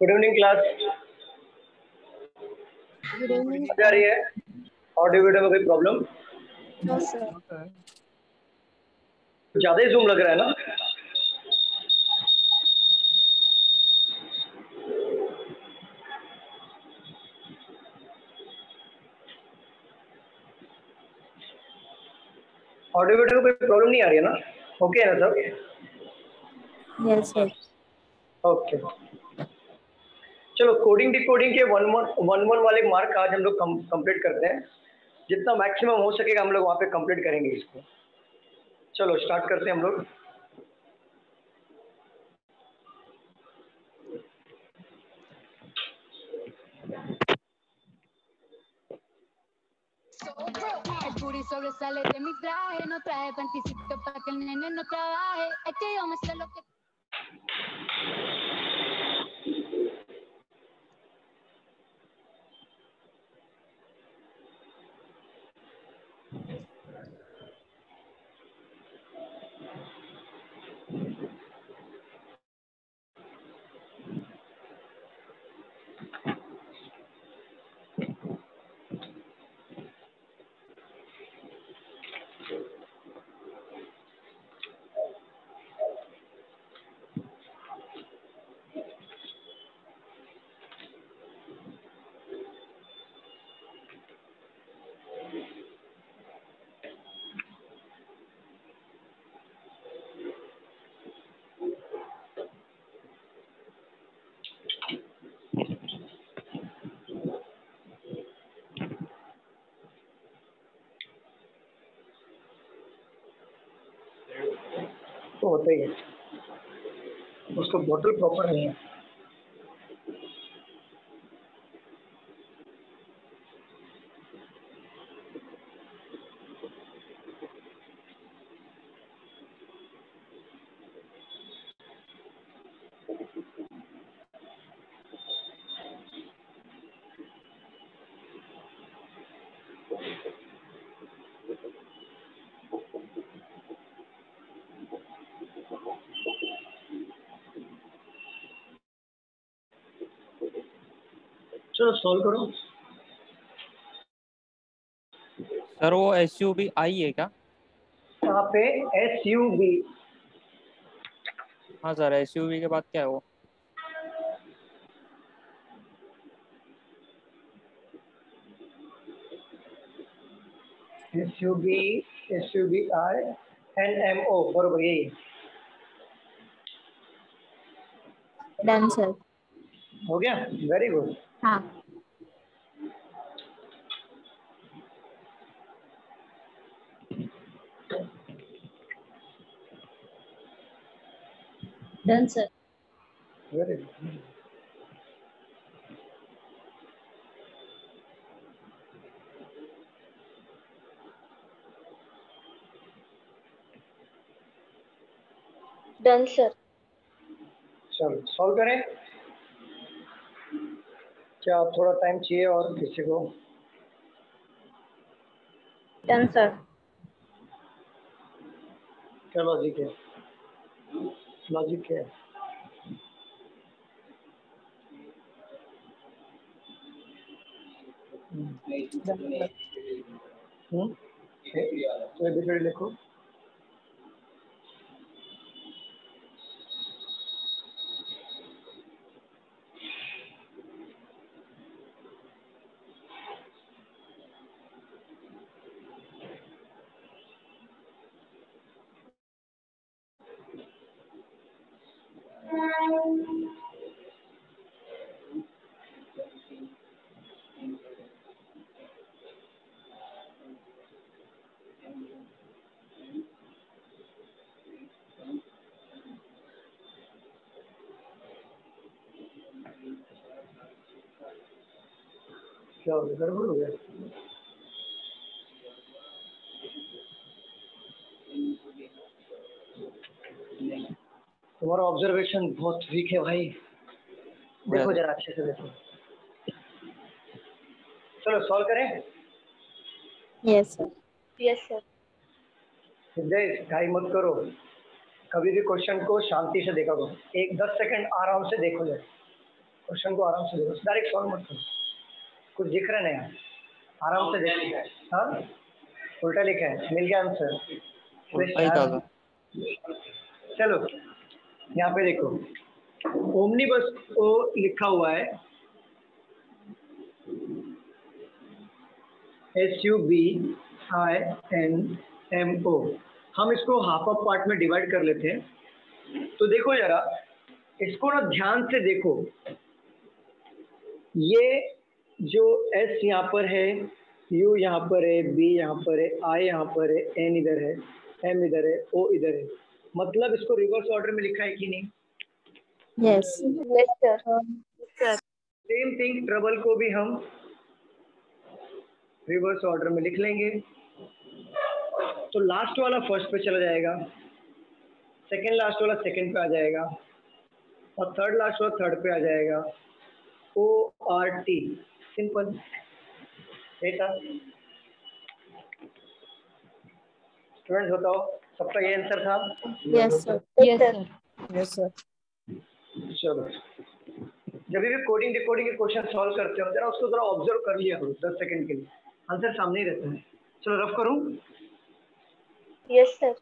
Good evening class. Good evening आ रही है? ऑडियो वीडियो में कोई प्रॉब्लम? No sir. ज्यादा ही जूम लग रहा है ना? ऑडियो वीडियो में कोई प्रॉब्लम नहीं आ रही है ना? ओके है ना सब? Yes sir. ओके, चलो कोडिंग डिकोडिंग के वन वाले मार्क आज हम लोग कंप्लीट करते हैं। जितना मैक्सिमम हो सकेगा हम लोग वहाँ पे कंप्लीट करेंगे इसको। चलो स्टार्ट करते हैं हम लोग। El booty sobresale de mi traje, no traje panticito para que el nene no trabaje. Es que yo me sé lo que... तो होता ही है, उसको बॉटल प्रॉपर नहीं है। चलो सॉल्व करो। सर वो SUV आई है क्या? यहाँ पे SUV। हाँ सर, SUV के बाद क्या है वो? SUVI NMO बरोबर यही डन सर। हो गया। Very good. हाँ done sir. Very good. Done sir. चलो सॉल्व करें। क्या थोड़ा टाइम चाहिए और किसी को? Done sir. क्या लॉजिक है? लॉजिक है तो लिखो। क्या हो गया? गड़बड़ हो गया? तुम्हारा ऑब्जर्वेशन बहुत वीक है भाई। देखो जरा अच्छे से देखो। चलो सॉल्व करें। Yes sir. Yes sir. जय ढाई मत करो। कभी भी क्वेश्चन को शांति से देखा करो। 10 सेकंड आराम से देखो जरा। क्वेश्चन को आराम से देखो, डायरेक्ट सॉल्व मत करो, कुछ दिख रहा नहीं है, आराम से देखो। हाँ उल्टा लिखा है, मिल गया आंसर। उल्टा ही था सर। चलो यहाँ पे देखो, ओमनीबस को लिखा हुआ है SUBINMO। हम इसको हाफ ऑफ पार्ट में डिवाइड कर लेते हैं। तो देखो जरा, इसको ना ध्यान से देखो, ये जो S यहाँ पर है, U यहाँ पर है, B यहाँ पर है, I यहाँ पर है, N इधर है, M इधर है, O इधर है, मतलब इसको रिवर्स ऑर्डर में लिखा है कि नहीं? Yes. Yes, sir. Same thing trouble को भी हम रिवर्स ऑर्डर में लिख लेंगे। तो लास्ट वाला फर्स्ट पे चला जाएगा, सेकंड लास्ट वाला सेकंड पे आ जाएगा, और थर्ड लास्ट वाला थर्ड पे आ जाएगा। ORT, सिंपल बेटा। स्टूडेंट्स बताओ, सबका ये आंसर था? Yes, sir. Yes, sir. Yes, sir. चलो, जब भी कोडिंग डिकोडिंग के क्वेश्चन सॉल्व करते हो जरा उसको जरा ऑब्जर्व कर लिया करो 10 सेकंड के लिए, आंसर सामने ही रहता है। चलो रफ करूं। Yes, sir.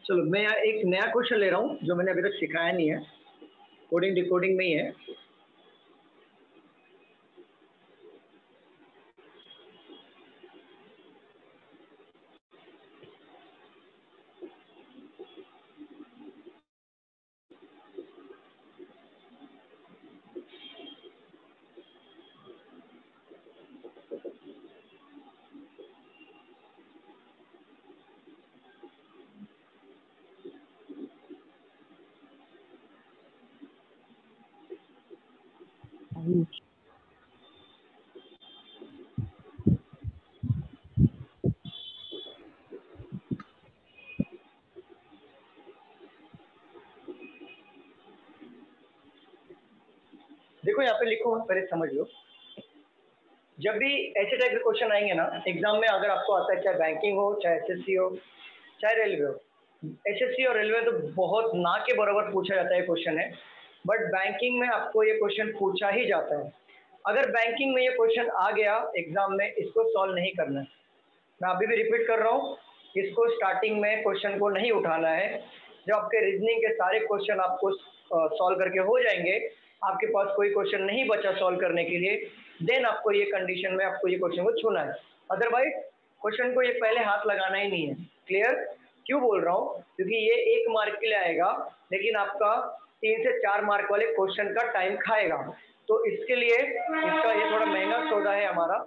चलो मैं यहाँ एक नया क्वेश्चन ले रहा हूँ जो मैंने अभी तक सिखाया नहीं है, कोडिंग डिकोडिंग में ही है। देखो यहाँ पे लिखो, पहले समझ लो। जब भी ऐसे टाइप के क्वेश्चन आएंगे ना एग्जाम में, अगर आपको आता है, चाहे बैंकिंग हो, चाहे SSC हो, चाहे रेलवे हो, SSC और रेलवे तो बहुत ना के बराबर पूछा जाता है क्वेश्चन है, बट बैंकिंग में आपको ये क्वेश्चन पूछा ही जाता है। अगर बैंकिंग में ये क्वेश्चन आ गया एग्जाम में, इसको सॉल्व नहीं करना है। मैं अभी भी रिपीट कर रहा हूँ, इसको स्टार्टिंग में क्वेश्चन को नहीं उठाना है। जब आपके रीजनिंग के सारे क्वेश्चन आपको सॉल्व करके हो जाएंगे, आपके पास कोई क्वेश्चन नहीं बचा सॉल्व करने के लिए, देन आपको ये कंडीशन में आपको ये क्वेश्चन को छूना है। अदरवाइज क्वेश्चन को ये पहले हाथ लगाना ही नहीं है। क्लियर? क्यों बोल रहा हूँ? क्योंकि ये 1 मार्क के लिए आएगा, लेकिन आपका 3 से 4 मार्क वाले क्वेश्चन का टाइम खाएगा। तो इसके लिए इसका ये थोड़ा महंगा सौदा है हमारा,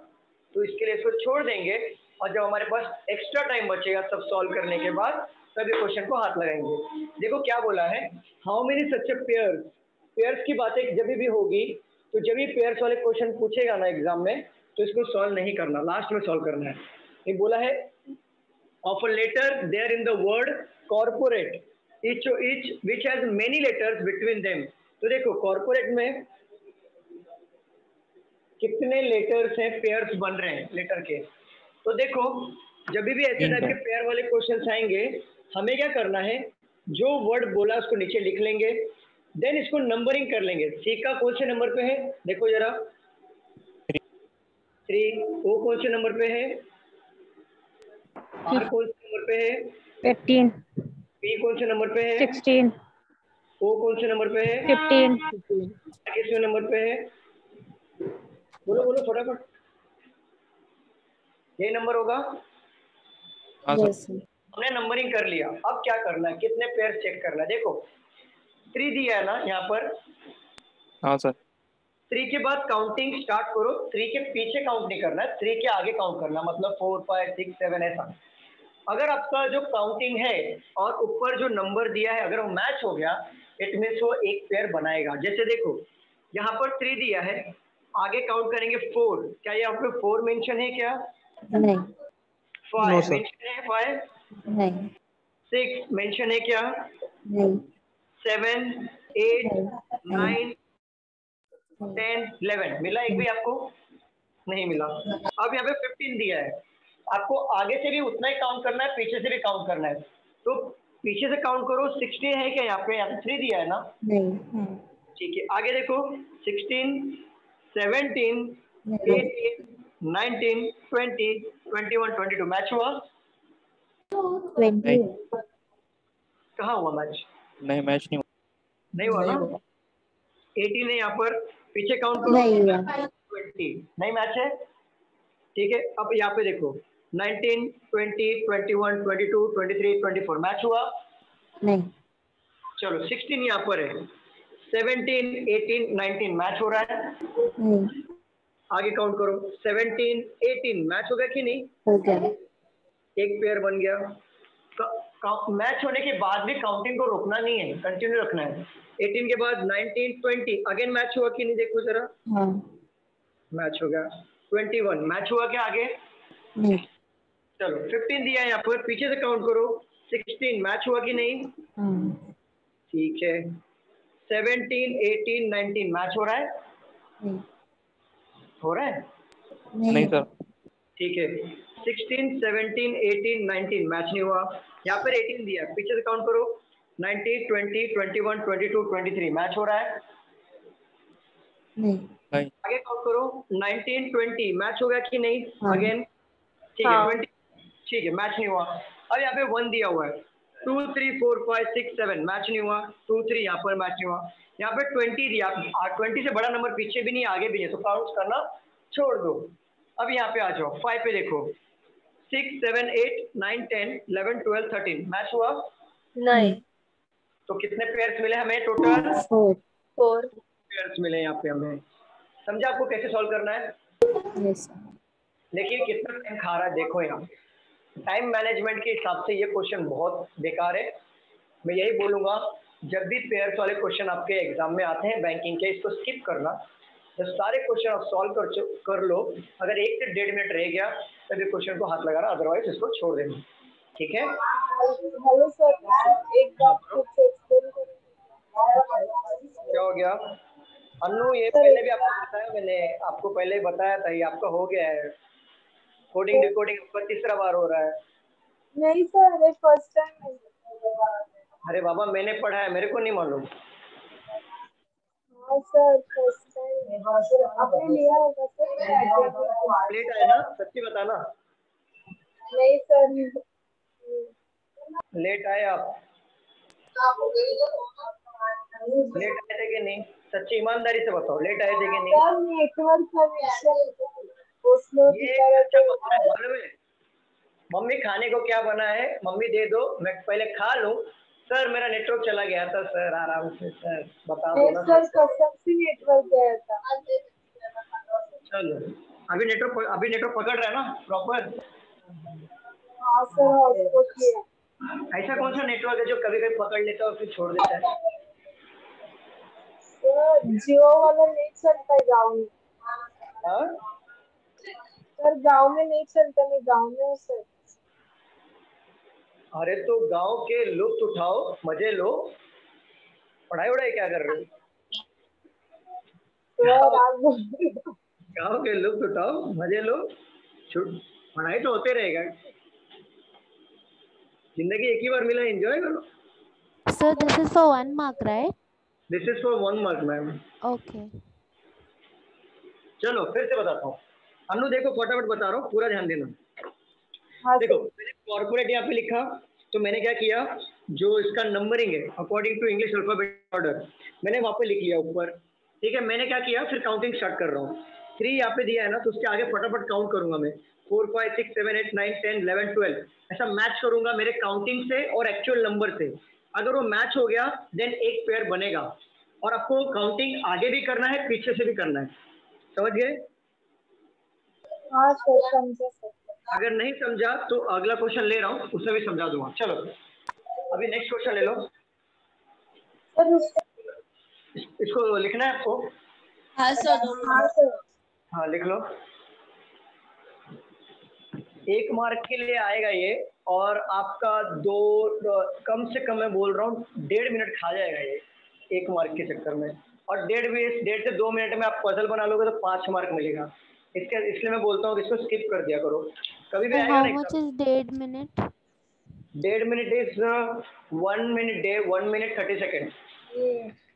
तो इसके लिए इसको छोड़ देंगे, और जब हमारे पास एक्स्ट्रा टाइम बचेगा सब सॉल्व करने के बाद, तब ये क्वेश्चन को हाथ लगाएंगे। देखो क्या बोला है, how many such pairs. Pairs की बातें जब भी होगी, तो जब भी पेयर्स वाले क्वेश्चन पूछेगा ना एग्जाम में, तो इसको सॉल्व नहीं करना, लास्ट में सॉल्व करना है। ये बोला है of a letter there in the word corporate each which has many letters between them। तो देखो कॉर्पोरेट में कितने लेटर्स हैं, पेयर्स बन रहे हैं लेटर के। तो देखो जब भी ऐसे टाइप के पेयर वाले क्वेश्चन आएंगे, हमें क्या करना है, जो वर्ड बोला उसको नीचे लिख लेंगे, देन इसको नंबरिंग कर लेंगे। सी का कौन से नंबर पे है, देखो जरा 3। ओ कौन से नंबर पे है, आर कौन से नंबर पे है, 15, पी कौन से नंबर पे है, 16, ओ कौन से नंबर पे है, 15, किस नंबर पे है, बोलो बोलो फटाफट। ये नंबर होगा। yes, sir. हमने नंबरिंग कर लिया, अब क्या करना है, कितने पेयर चेक करना है। देखो 3 दिया है ना यहाँ पर, हाँ सर। 3 के बाद काउंटिंग स्टार्ट करो, 3 के पीछे काउंट नहीं करना है, 3 के आगे काउंट करना, मतलब 4 5 6 7 ऐसा। अगर आपका जो काउंटिंग है और ऊपर जो नंबर दिया है अगर वो मैच हो गया, इट मीन्स वो एक पेयर बनाएगा। जैसे देखो यहाँ पर 3 दिया है, आगे काउंट करेंगे 4, क्या यहाँ पे 4 मेंशन है क्या? नहीं 5 मेंशन है, 5 नहीं 6 मेंशन है क्या? नहीं 7 8 9 10 11 मिला एक भी आपको? नहीं मिला। अब यहाँ पे 15 दिया है, आपको आगे से भी उतना ही काउंट करना है, पीछे से भी काउंट करना है, तो पीछे से काउंट करो। 16 है क्या यहाँ पे? यहाँ पे 3 दिया है ना? नहीं ठीक है, आगे देखो 16 17 18 19 20 21 22 मैच हुआ? 20 कहाँ हुआ मैच? नहीं मैच नहीं नहीं हुआ ना? 18 है यहाँ पर, पीछे काउंट करो। नहीं हुआ। 20 नहीं मैच है। ठीक है, अब यहाँ पे देखो 19 20 21 22 23 24 मैच हुआ? नहीं चलो 16 यहाँ पर है, 17 18 19 मैच हो रहा है? नहीं आगे काउंट करो 17 18 मैच हो गया कि नहीं? हो गया। एक पेयर बन गया। मैच होने के बाद भी काउंटिंग को रोकना नहीं है, कंटिन्यू रखना है। 18 के बाद 19 20 अगेन मैच हुआ कि नहीं? देखो जरा, हाँ मैच हो गया। 21 मैच हुआ क्या आगे? नहीं चलो 15 दिया है यहाँ पर, पीछे से काउंट करो। 16 मैच हुआ कि नहीं? हाँ ठीक है। 17 18 19 मैच हो रहा है? नहीं हो रहा है? नहीं सर। ठीक है, 16 17 18 19 मैच नहीं हुआ। यहाँ पर 18 दिया, पीछे से काउंट करो। 19 20 21 22 23 मैच हो रहा है? नहीं नहीं आगे काउंट करो 19 20 मैच हो गया कि नहीं? हाँ। अगेन ठीक है 20, ठीक है मैच नहीं हुआ। अब यहाँ पे 1 दिया हुआ है, 2 3 4 5 6 7 मैच नहीं हुआ। 2 3 यहाँ पर मैच नहीं हुआ। यहाँ पे 20 दिया, 20 से बड़ा नंबर पीछे भी नहीं आगे भी नहीं, तो काउंट करना छोड़ दो। अब यहाँ पे आ जाओ 5 पे देखो, 6 7 8 9 10 11 12 13 मैच हुआ? नहीं तो कितने पेयर्स मिले हमें टोटल? 4 पेयर्स मिले यहाँ पे हमें। समझा आपको कैसे सॉल्व करना है? यस देखिए कितना टाइम खा रहा है, देखो यहाँ टाइम मैनेजमेंट के हिसाब से ये क्वेश्चन बहुत बेकार है। मैं यही बोलूँगा, जब भी पेयर्स वाले क्वेश्चन आपके एग्जाम में आते हैं बैंकिंग के, इसको स्किप करना। जब सारे क्वेश्चन आप सॉल्व कर लो, अगर 1 से 1.5 मिनट रह गया तभी क्वेश्चन को हाथ लगाना, अदरवाइज इसको छोड़ देना। ठीक है? हेलो सर, एक बात फिर से एक्सप्लेन करेंगे? क्या हो गया अन्नू? ये पहले भी आपको बताया, मैंने आपको पहले ही बताया था, ये आपका हो गया है। कोडिंग डिकोडिंग आपका तीसरा बार हो रहा है। नहीं सर, अरे फर्स्ट टाइम। अरे बाबा मैंने पढ़ा है, मेरे को नहीं मालूम। हाँ सर, फर्स्ट टाइम आपने लिया होगा सर। लेट आए ना, सच्ची बताना। नहीं सर, लेट आए आप? लेट आए थे कि नहीं? सच्ची ईमानदारी से बताओ, लेट आए थे कि नहीं? सर नेटवर्क कनेक्शन वो स्लो ये दिखा अच्छा रहा बता है, मालूम है मम्मी खाने को क्या बना है? मम्मी दे दो, मैं पहले खा लूं। सर मेरा नेटवर्क चला गया था सर, आराम से सर, बता दो ना सर कसम से नेटवर्क गया था। चलो अभी नेटवर्क पकड़ रहा है ना प्रॉपर? हाँ सर, हॉटस्पॉट किया। ऐसा कौन सा नेटवर्क है जो कभी कभी पकड़ लेता है और फिर छोड़ देता है? सर जियो वाला नहीं चलता गाँव में। हाँ? सर गाँव में नहीं चलता, मैं गाँव में हूँ सर। अरे तो गांव के लुत्फ उठाओ, मजे लो। पढ़ाई वढ़ाई क्या कर रहे हो? सर आप बोल रहे हो। गांव के लुत्फ उठाओ, मजे लो। पढ़ाई तो होते रहेगा, जिंदगी एक ही बार मिला, एंजॉय करो। Sir, this is for 1 mark, right? This is for 1 mark ma'am. Okay. चलो फिर से बताता हूँ अन्नू, देखो फटाफट बता रहा हूँ, पूरा ध्यान देना। हाँ देखो सर। मैंने कॉर्पोरेट यहाँ पे लिखा, तो मैंने क्या किया, जो इसका नंबरिंग है according to English alphabet order, मैंने वहाँ पे लिख लिया ऊपर। ठीक है, मैंने क्या किया, फिर काउंटिंग स्टार्ट कर रहा हूँ। 3 यहाँ पे दिया है ना, तो उसके आगे फटाफट काउंट करूंगा मैं। 4 5 6 7 8 9 10 11 12 ऐसा मैच करूंगा मेरे काउंटिंग से और एक्चुअल नंबर से। अगर वो मैच हो गया देन एक पेयर बनेगा, और आपको काउंटिंग आगे भी करना है, पीछे से भी करना है, समझ गए? हाँ सर, समझे सर। अगर नहीं समझा तो अगला क्वेश्चन ले रहा हूँ, उसमें भी समझा दूंगा। चलो अभी नेक्स्ट क्वेश्चन ले लो। सर इसको लिखना है आपको? हाँ सर। हाँ सर। हाँ लिख लो। 1 मार्क के लिए आएगा ये, और आपका कम से कम मैं बोल रहा हूँ 1.5 मिनट खा जाएगा ये 1 मार्क के चक्कर में। और 1.5 से 2 मिनट में आप पजल बना लोगे तो 5 मार्क मिलेगा। इसलिए मैं बोलता हूँ इसको स्किप कर दिया करो, कभी भी So आएगा how ना much exam. is 1.5 minute? 1.5 minute is 1 minute 1 minute 30 second.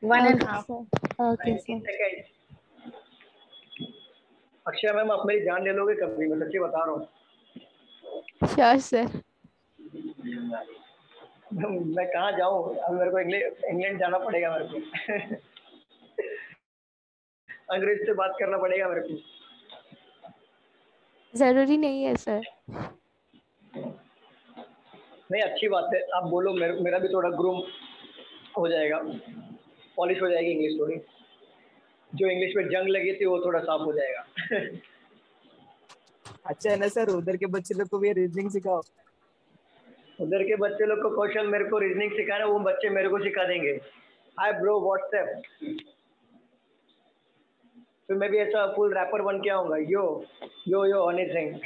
1.5 sir. Okay, sir. Second. Akshay ma'am आप मेरी जान ले लोगे कभी, मैं सच्ची बता रहा हूँ। Sure, sir. मैं कहाँ जाऊँ अब, मेरे को इंग्लैंड जाना पड़ेगा मेरे को। अंग्रेज से बात करना पड़ेगा मेरे को। जरूरी नहीं है सर। नहीं अच्छी बात है, आप बोलो, मेरा भी थोड़ा ग्रूम हो जाएगा, पॉलिश हो जाएगी इंग्लिश थोड़ी, जो इंग्लिश में जंग लगी थी वो थोड़ा साफ हो जाएगा। अच्छा है ना सर, उधर के बच्चे लोग को भी रीजनिंग सिखाओ। उधर के बच्चे लोग को कौशल मेरे को रीजनिंग सिखाना, वो बच्चे मेरे को सिखा देंगे। हाय ब्रो व्हाट्सएप, फिर मैं भी ऐसा फुल रैपर बन के आऊंगा, यो यो यो हनी सिंह।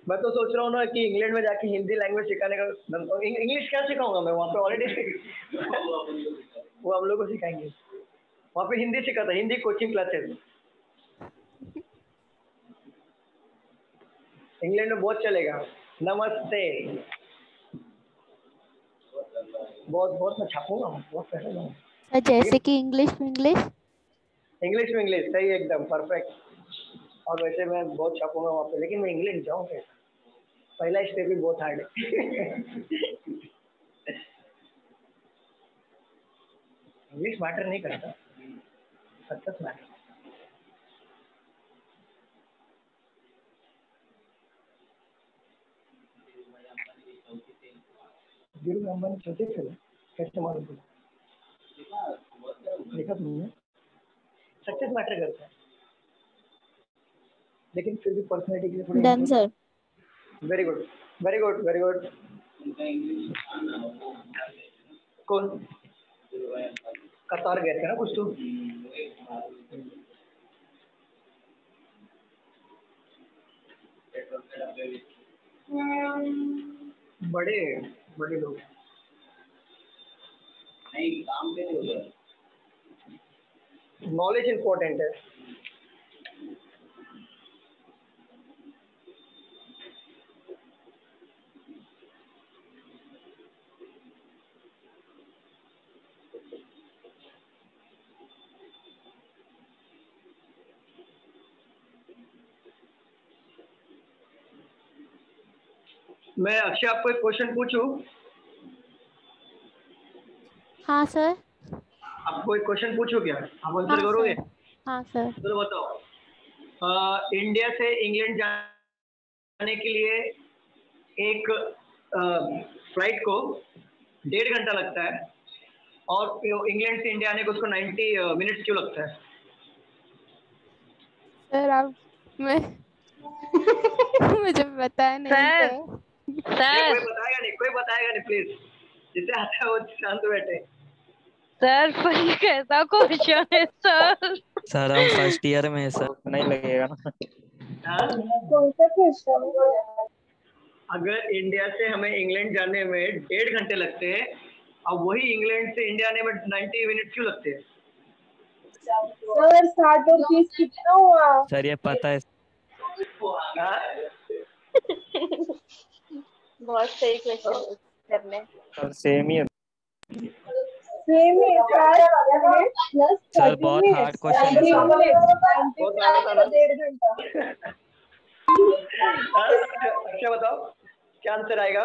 मैं तो सोच रहा हूँ ना कि इंग्लैंड में जाके हिंदी लैंग्वेज सिखाने का, इंग्लिश क्या सिखाऊंगा मैं वहाँ पे ऑलरेडी। वो हम लोग को सिखाएंगे, वहाँ पे हिंदी सिखाता, हिंदी कोचिंग क्लासेस इंग्लैंड में बहुत चलेगा। नमस्ते, बहुत बहुत मैं छापूंगा, बहुत पैसे लूंगा। सर जैसे कि इंग्लिश में इंग्लिश। इंग्लिश सही, एकदम परफेक्ट। और वैसे मैं बहुत छापूंगा वहाँ पे, लेकिन मैं इंग्लैंड जाऊँ कैसे? पहला स्टेप ही बहुत हार्ड है। इंग्लिश मैटर नहीं करता, सक्सेस मैटर। धीरू अंबानी छोटे थे, कैसे मालूम तुझे? देखा तुमने? सक्सेस मैटर करता है, लेकिन फिर भी पर्सनैलिटी के लिए थोड़ी। Done sir. Very good very good very good. कौन? कतार गए थे ना कुछ तो। बड़े बड़े लोग नॉलेज इंपॉर्टेंट है। मैं अक्षय आपको एक क्वेश्चन पूछूं? हाँ सर। आपको एक क्वेश्चन पूछूं क्या, आप आंसर हाँ करोगे? सर। हाँ सर। तो बताओ, इंडिया से इंग्लैंड जाने के लिए एक फ्लाइट को 1.5 घंटा लगता है, और इंग्लैंड से इंडिया आने को उसको 90 मिनट्स क्यों लगता है? सर आप मैं मुझे पता नहीं सर। कोई बताएगा नहीं प्लीज, जिसे आता है वो शांत बैठे। सर पर कैसा क्वेश्चन है सर? सर हम फर्स्ट ईयर में है सर, नहीं लगेगा ना। हाँ? कौन सा क्वेश्चन है? अगर इंडिया से हमें इंग्लैंड जाने में 1.5 घंटे लगते हैं, अब वही इंग्लैंड से इंडिया आने में 90 मिनट क्यों लगते हैं? सर 60 और 30 कितना हुआ? सर ये पता है। हाँ? बहुत सही क्वेश्चन करने। सर सेम ही है सेम ही 60 मिनट प्लस सर, 30 बहुत मिनट। हार्ड क्वेश्चन है सर। 1.5 घंटा। अच्छा बताओ क्या आंसर आएगा?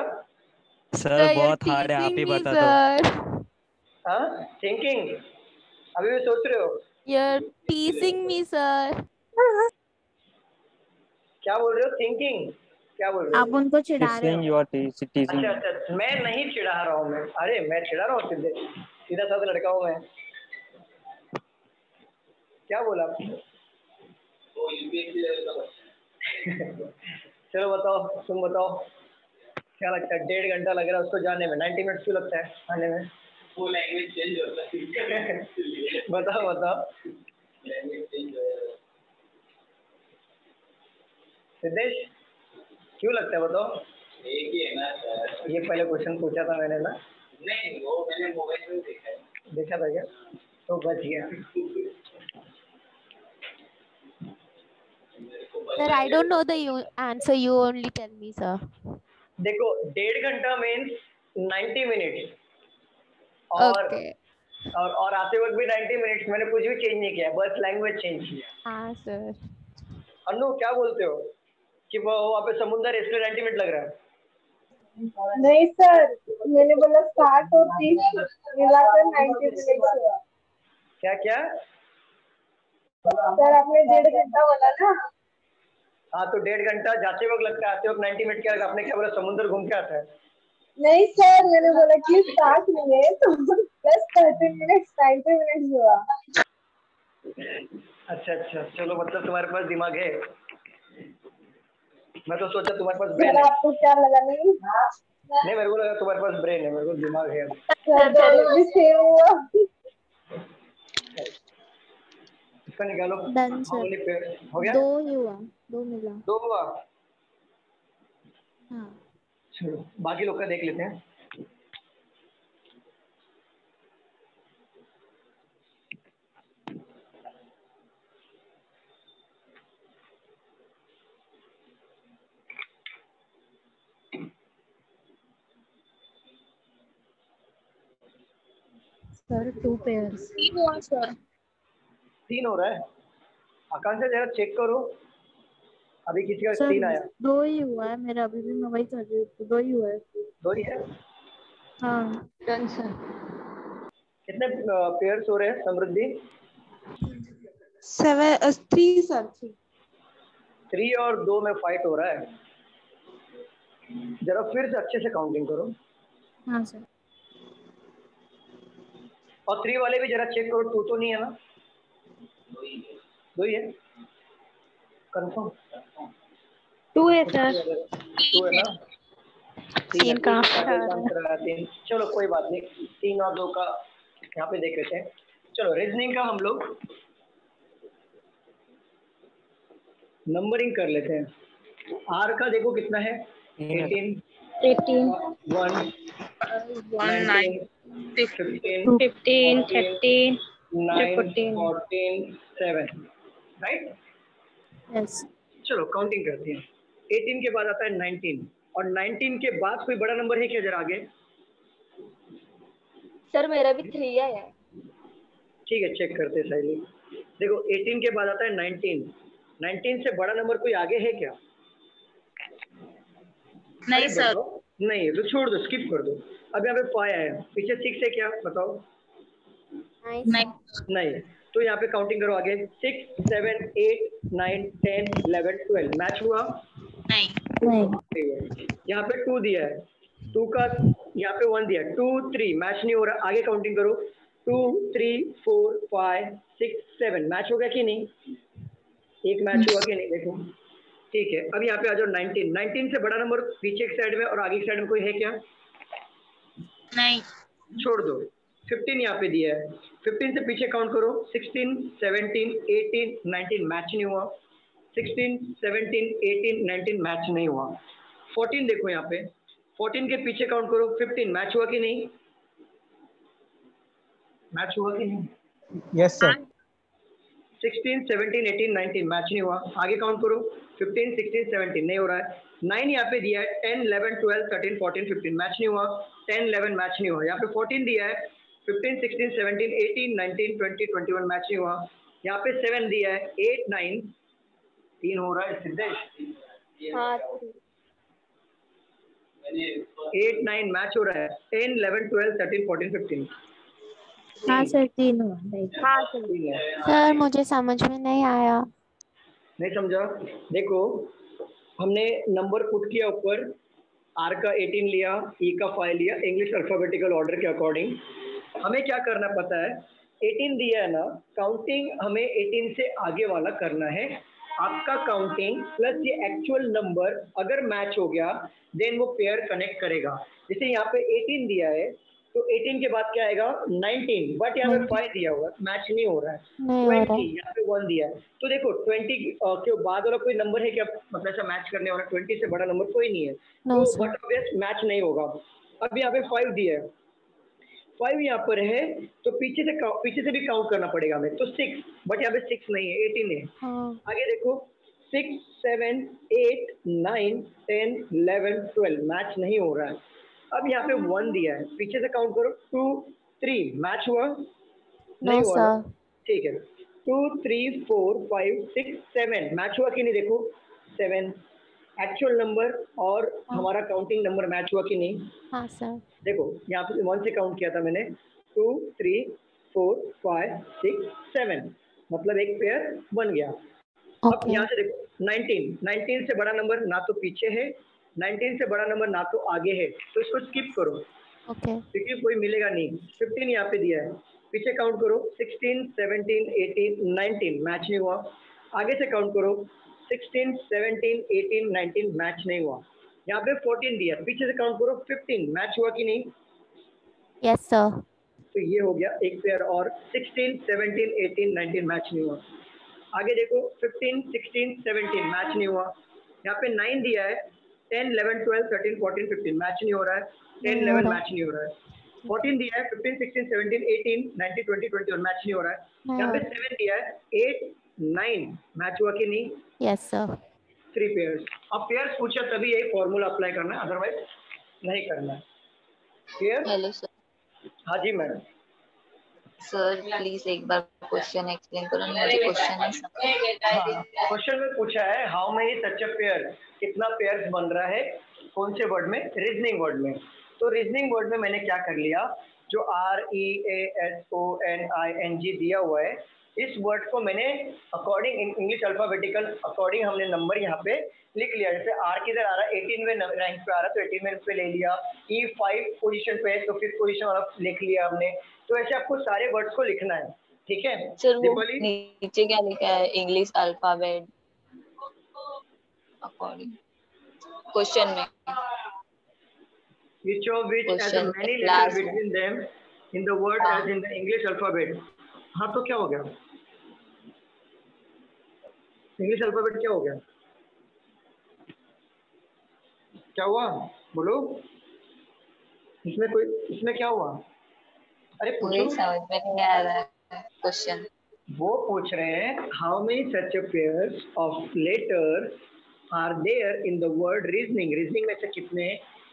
सर बहुत हार्ड है, आप ही बता दो। सर हाँ थिंकिंग, अभी भी सोच रहे हो? you're teasing me sir. क्या बोल रहे हो? थिंकिंग? क्या बोल रहे आप हो? उनको चिढ़ा He's रहे saying हो। you are teasing अच्छा me. अच्छा, मैं नहीं चिढ़ा रहा हूँ मैं। अरे मैं चिढ़ा रहा हूँ? सीधे सीधा साधा लड़का हूँ मैं। क्या बोला आपने? चलो बताओ, तुम बताओ क्या लगता है? 1.5 घंटा लग रहा है उसको जाने में, 90 मिनट क्यों लगता है आने में? वो लैंग्वेज चेंज होता है। बताओ बताओ सिद्धेश, क्यों लगता है बताओ? एक ही है ना सर। ये पहले क्वेश्चन पूछा था मैंने ना? नहीं, वो मैंने मोबाइल में देखा है। देखा था क्या? तो बच गया। Sir, I don't know the answer. You only tell me, sir. देखो 1.5 घंटा मीन्स 90 मिनट और Okay. और आते वक्त भी 90 मिनट। मैंने कुछ भी चेंज नहीं किया, बस लैंग्वेज चेंज किया। हाँ sir. अन्नू क्या बोलते हो कि वो वहाँ पे समुंदर है इसलिए 90 मिनट लग रहा है? नहीं सर, मैंने बोला 60 और 30 मिलाकर 90 मिनट हुआ। क्या क्या? सर आपने 1.5 घंटा बोला ना? हाँ तो 1.5 घंटा जाते वक्त लगता है, आते वक्त 90 मिनट क्या? आपने क्या बोला? समुंदर घूम के आता है? नहीं सर, मैंने बोला कि 60 मिनट प्लस 30 मिनट 90 मिनट हुआ। अच्छा अच्छा, चलो मतलब तुम्हारे पास दिमाग है। मैं तो सोचा तुम्हारे पास सर ब्रेन है। आपको क्या लगा? नहीं नहीं, मेरे को लगा तुम्हारे पास ब्रेन है, मेरे को दिमाग है। सर दोनों भी सेम हुआ। इसका निकालो। Done, How sir. many pair? हो गया? 2 ही हुआ, 2 मिला। 2 हुआ। हाँ। चलो बाकी लोग का देख लेते हैं। Sir 2 pairs. 3 हो रहा है। आकांक्षा जरा चेक करो, अभी किसी का सर 3 आया। 2 ही हुआ है मेरा, अभी भी मैं वही कर रही हूँ, 2 ही हुआ है। 2 ही है। हाँ। Done sir. कितने पेयर्स हो रहे हैं समृद्धि? 3 सर 3। 3 और 2 में फाइट हो रहा है। जरा फिर से अच्छे से काउंटिंग करो। हाँ सर। और 3 वाले भी जरा चेक करो, 2 तो नहीं है ना? 2 ही है कंफर्म? 2 है सर। 2 है ना? 3 का। 3। चलो कोई बात नहीं, 3 और 2 का यहाँ पे देख लेते हैं। चलो रीजनिंग का हम लोग नंबरिंग कर लेते हैं। आर का देखो कितना है? 18 18 1 19 15 15 13 9 14 14 7 राइट। यस। चलो काउंटिंग करते हैं। 18 के बाद आता है 19 और 19 के बाद कोई बड़ा नंबर है क्या जरा आगे? सर मेरा भी 3 आया है। ठीक है, चेक करते हैं साइली। देखो 18 के बाद आता है 19। 19 से बड़ा नंबर कोई आगे है क्या? नहीं सर। नहीं तो छोड़ दो, स्किप कर दो। अब यहाँ पे 5 है, पीछे 6 है क्या बताओ? नहीं। तो यहाँ पे काउंटिंग करो आगे। 6 7 8 9 10 11 12 मैच हुआ? नहीं। यहाँ पे 2 दिया है, 2 का यहाँ पे 1 दिया है, 2 3 मैच नहीं हो रहा। आगे काउंटिंग करो। 2 3 4 5 6 7 मैच हो गया कि नहीं? एक मैच हुआ कि नहीं देखो। ठीक है, अब यहाँ पे आ जाओ 19। 19 से बड़ा नंबर पीछे की साइड में और आगे की साइड में कोई है क्या? नहीं। छोड़ दो। 15 यहाँ पे दिया है, 15 से पीछे काउंट करो। 16 17 18 19 मैच नहीं हुआ। 16 17 18 19 मैच नहीं हुआ। 14 देखो यहाँ पे, 14 के पीछे काउंट करो। 15 मैच हुआ कि नहीं? मैच हुआ कि नहीं? Yes sir. 16 17 18 19 मैच नहीं हुआ। आगे काउंट करो। 15 16 17 नहीं हो रहा है। 9 यहाँ पे दिया है, 10 11 12 13 14 15 मैच नहीं हुआ। 10 11 मैच नहीं हुआ। यहाँ पे 14 दिया है, 15 16 17 18 19 20 21 मैच नहीं हुआ। यहाँ पे 7 दिया है, 8 9 3 हो रहा है सिद्धेश। हाँ 8 9 मैच हो रहा है। 10 11 12 13 14 15 हाँ सर 3 हुआ। नहीं। हाँ सर। ठीक है। सर मुझे समझ में नहीं आया। नहीं समझा? देखो हमने नंबर पुट किया ऊपर, आर का 18 लिया, ई का 5 लिया, इंग्लिश अल्फाबेटिकल ऑर्डर के अकॉर्डिंग। हमें क्या करना पता है, 18 दिया है ना, काउंटिंग हमें 18 से आगे वाला करना है। आपका काउंटिंग प्लस ये एक्चुअल नंबर अगर मैच हो गया देन वो पेयर कनेक्ट करेगा। जैसे यहाँ पे 18 दिया है तो 18 के बाद क्या आएगा 19, बट यहाँ पे 5 दिया हुआ मैच नहीं हो रहा है। नहीं हो रहा 20 है। यहाँ पे 1 दिया है तो देखो 20 के बाद वाला कोई नंबर है क्या, मतलब ऐसा मैच करने वाला 20 से बड़ा नंबर कोई नहीं है, नो तो सर। बट मैच नहीं होगा। अब यहाँ पे 5 दिया है, 5 यहाँ पर है तो पीछे से भी काउंट करना पड़ेगा हमें, तो 6, बट यहाँ पे 6 नहीं है, 18 है। हाँ आगे देखो 6, 7, 8, 9, 10, 11, 12 मैच नहीं हो रहा है। अब यहाँ पे 1 दिया है, पीछे से काउंट करो 2, 3 मैच हुआ नहीं नो हुआ ना, सर। ठीक है। 2, 3, 4, 5, 6, 7 मैच हुआ कि नहीं, देखो 7 एक्चुअल नंबर और हाँ हमारा काउंटिंग नंबर मैच हुआ कि नहीं। हाँ सर। देखो यहाँ पे 1 से काउंट किया था मैंने, 2, 3, 4, 5, 6, 7 मतलब एक पेयर बन गया। अब ओके यहाँ से देखो 19 से बड़ा नंबर ना तो पीछे है, 19 से बड़ा नंबर ना तो आगे है, तो इसको स्किप करो ओके क्योंकि कोई मिलेगा नहीं। 15 यहाँ पे दिया है, पीछे काउंट करो 16, 17, 18, 19 मैच नहीं हुआ। आगे से काउंट करो 16, 17, 18, 19 मैच नहीं हुआ। यहाँ पे 14 दिया है, पीछे से काउंट करो 15 मैच हुआ कि नहीं, यस सर। तो ये हो गया एक पेयर और 16, 17, 18, 19 मैच नहीं हुआ। आगे देखो 15, 16, 17 मैच नहीं हुआ। यहाँ पे 9 दिया है, 10, 11, 12, 13, 14, 15 मैच नहीं हो रहा है, 10, नहीं हो 11 रहा मैच नहीं हो रहा है। 14 दिया है, 15, 16, 17, 18, 19, 20, 21 मैच नहीं हो रहा है। नहीं यहाँ हो पे रहा। 7 दिया है, 8, 9 मैच हुआ कि नहीं, यस सर। 3 पेयर्स। अब पेयर्स पूछा तभी यही फॉर्मूला अप्लाई करना है, अदरवाइज नहीं करना है। क्लियर? Hello sir. हाँ जी मैडम। सर प्लीज एक बार क्वेश्चन एक्सप्लेन करो, मुझे क्वेश्चन नहीं समझ। हाँ, क्वेश्चन में पूछा है how many such a pair, कितना पेयर्स बन रहा है, कौन से वर्ड में, रीजनिंग वर्ड में। तो रीजनिंग वर्ड में मैंने क्या कर लिया, जो REASONING दिया हुआ है, इस वर्ड को मैंने अकॉर्डिंग इंग्लिश अल्फाबेटिकल अकॉर्डिंग हमने नंबर यहाँ पे लिख लिया। जैसे आर किधर आ रहा है, 18वें रैंक पे आ रहा है तो 18वें पे ले लिया, ई 5 पोजीशन पे है तो 5th पोजीशन वाला लिख लिया हमने। तो ऐसे आपको सारे वर्ड्स को लिखना है, ठीक है। सर वो दीपाली नीचे क्या लिखा है, इंग्लिश अल्फाबेट अकॉर्डिंग क्वेश्चन में, each of which has a question many letters last में। between them in the word हाँ as in the English alphabet। हाँ तो क्या हो गया, इंग्लिश अल्फाबेट क्या हो गया, क्या हुआ बोलो, इसमें क्या हुआ, अरे वही पूछो। समझ में नहीं आ रहा है क्वेश्चन। वो पूछ रहे हैं how many such pairs of letters are there in the word reasoning. Reasoning में से कितने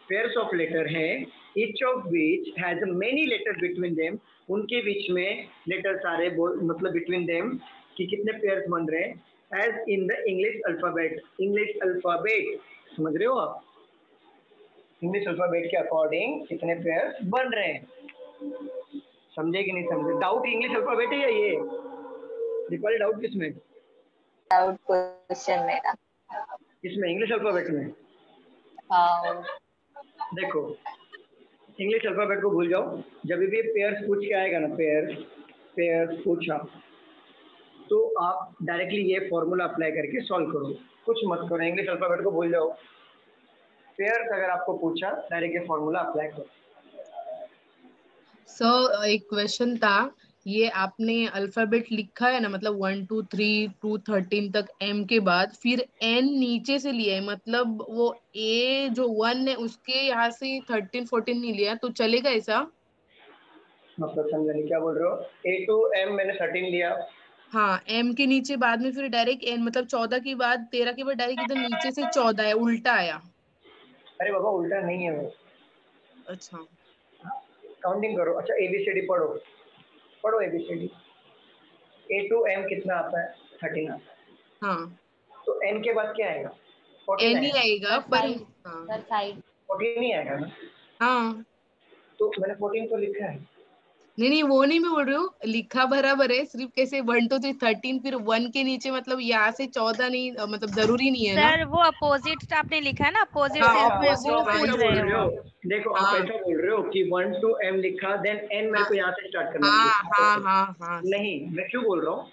पेयर्स ऑफ लेटर हैं, each of which has many letter between them, उनके बीच में लेटर सारे मतलब बिटवीन देम कि कितने पेयर्स बन रहे हैं as in the English alphabet. English alphabet समझ रहे हो आप, इंग्लिश अल्फाबेट के अकॉर्डिंग कितने पेयर्स बन रहे हैं, समझे कि नहीं समझे। डाउट इंग्लिश अल्फाबेट है या ये दीपाली, डाउट किसमें, डाउट क्वेश्चन मेरा। इसमें इंग्लिश अल्फाबेट में। हाँ देखो इंग्लिश अल्फाबेट को भूल जाओ, जब भी पेयर्स पूछ के आएगा ना, पेयर्स पूछा तो आप डायरेक्टली ये फॉर्मूला अप्लाई करके सॉल्व करो, कुछ मत करो, इंग्लिश अल्फाबेट को भूल जाओ। पेयर्स अगर आपको पूछा डायरेक्ट ये फॉर्मूला अप्लाई करो। सर एक क्वेश्चन था, ये आपने अल्फाबेट लिखा है ना, मतलब 1 2 3 2 13 तक एम के बाद फिर एन नीचे से लिया है, मतलब वो ए जो 1 है उसके यहाँ से 13 14 नहीं लिया तो चलेगा ऐसा? मतलब समझा नहीं क्या बोल रहे हो, A to M मैंने 13 लिया। हाँ एम के नीचे बाद में फिर डायरेक्ट एन, मतलब 14 के बाद 13 के बाद डायरेक्ट इधर नीचे से 14 है, उल्टा आया। अरे बाबा उल्टा नहीं है वो, अच्छा काउंटिंग करो। अच्छा ABCD पढ़ो, पढ़ो ABCD। A to M कितना आता है, 13 आता है। हाँ तो N के बाद क्या आएगा, 14 एन ही आएगा। आएगा सर पर। साइड, हाँ सर साइड। 14 नहीं आएगा ना, हाँ तो मैंने 14 तो लिखा है। नहीं वो नहीं मैं बोल रही हूँ, लिखा बराबर है, सिर्फ कैसे 1 2 3 13 फिर 1 के नीचे मतलब यहाँ से 14 नहीं, मतलब जरूरी नहीं है ना। सर वो अपोजिट आपने लिखा है ना, अपोजिट हाँ, से opposite वो हाँ, पूछ ऐसा रहे बोल हैं रहे वो। हो, देखो आप हाँ ऐसा बोल रहे हो कि 1 to m लिखा देन n मेरे को यहाँ से स्टार्ट करना हाँ है। हाँ हाँ हाँ नहीं, मैं क्यों बोल रहा हूँ,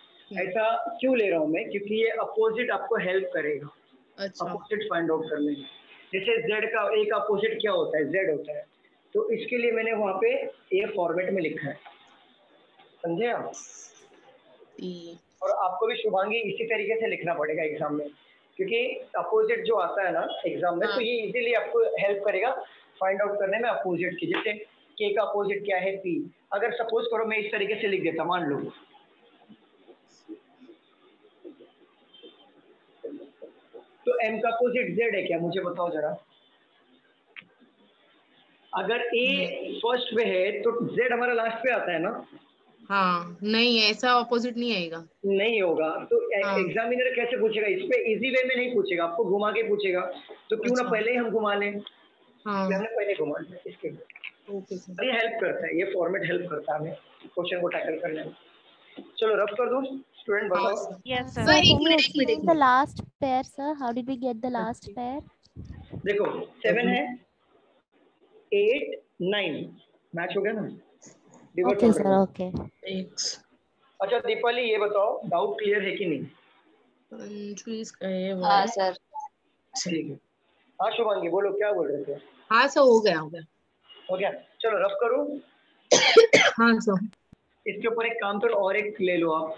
ऐसा क्यों ले रहा हूँ मैं, क्योंकि ये अपोजिट आपको हेल्प करेगा अच्छा अपोजिट फाइंड आउट करने में। जैसे z का एक अपोजिट क्या होता है, z होता है, तो इसके लिए मैंने वहाँ पे ये फॉर्मेट में लिखा है, समझे आप। और आपको भी शुभांगी इसी तरीके से लिखना पड़ेगा एग्जाम में, क्योंकि अपोजिट जो आता है ना एग्जाम में, तो ये इजीली आपको हेल्प करेगा फाइंड आउट करने में अपोजिट की। जैसे k का अपोजिट क्या है, p। अगर सपोज करो मैं इस तरीके से लिख देता, मान लो तो m का अपोजिट z है क्या, मुझे बताओ जरा। अगर a फर्स्ट पे है तो z हमारा लास्ट पे आता है ना। हाँ नहीं ऐसा ऑपोजिट नहीं आएगा, नहीं होगा तो हाँ। एग्जामिनर कैसे पूछेगा, इस पे इजी वे में नहीं पूछेगा, आपको घुमा के पूछेगा, तो क्यों ना अच्छा। पहले ही हम घुमा लें। हाँ हमने पहले घुमा लिया इसके लिए। Okay sir. ये हेल्प करता है, ये फॉर्मेट हेल्प करता है हमें क्वेश्चन को टैकल करने में। चलो रब कर दो, स्टूडेंट बताओ। Yes Sir, sir. can you explain the last pair, sir? How did we get the last pair? देखो 7 है, 8 9 मैच हो गया ना, रिवर्स Okay, ऑर्डर sir. में। Okay. अच्छा दीपाली ये बताओ, डाउट क्लियर है कि नहीं। हाँ सर। ठीक है, हाँ शुभांगी बोलो क्या बोल रहे थे। हाँ सर हो गया हो गया, चलो रब करो। हाँ सर। इसके ऊपर एक काम करो, और एक ले लो आप,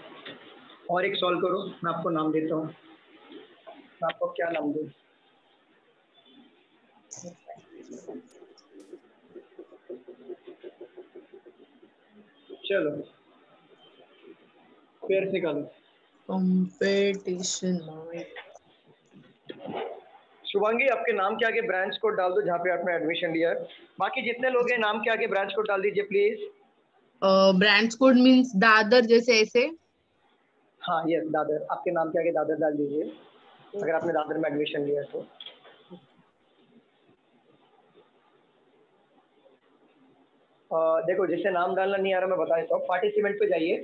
और एक सॉल्व करो, मैं आपको नाम देता हूँ। मैं आपको क्या नाम दूँ, चलो पेयर निकालो। कंपटीशन शुभांगी आपके नाम के आगे ब्रांच कोड डाल दो जहाँ पे आपने एडमिशन लिया है। बाकी जितने लोग हैं नाम के आगे ब्रांच कोड डाल दीजिए please. Branch code means Dadar जैसे ऐसे। हाँ यस दादर, आपके नाम के आगे दादर डाल दीजिए अगर आपने दादर में एडमिशन लिया है तो। देखो जिसे नाम डालना नहीं आ रहा मैं बता देता हूँ, पार्टिसिपेंट पे जाइए,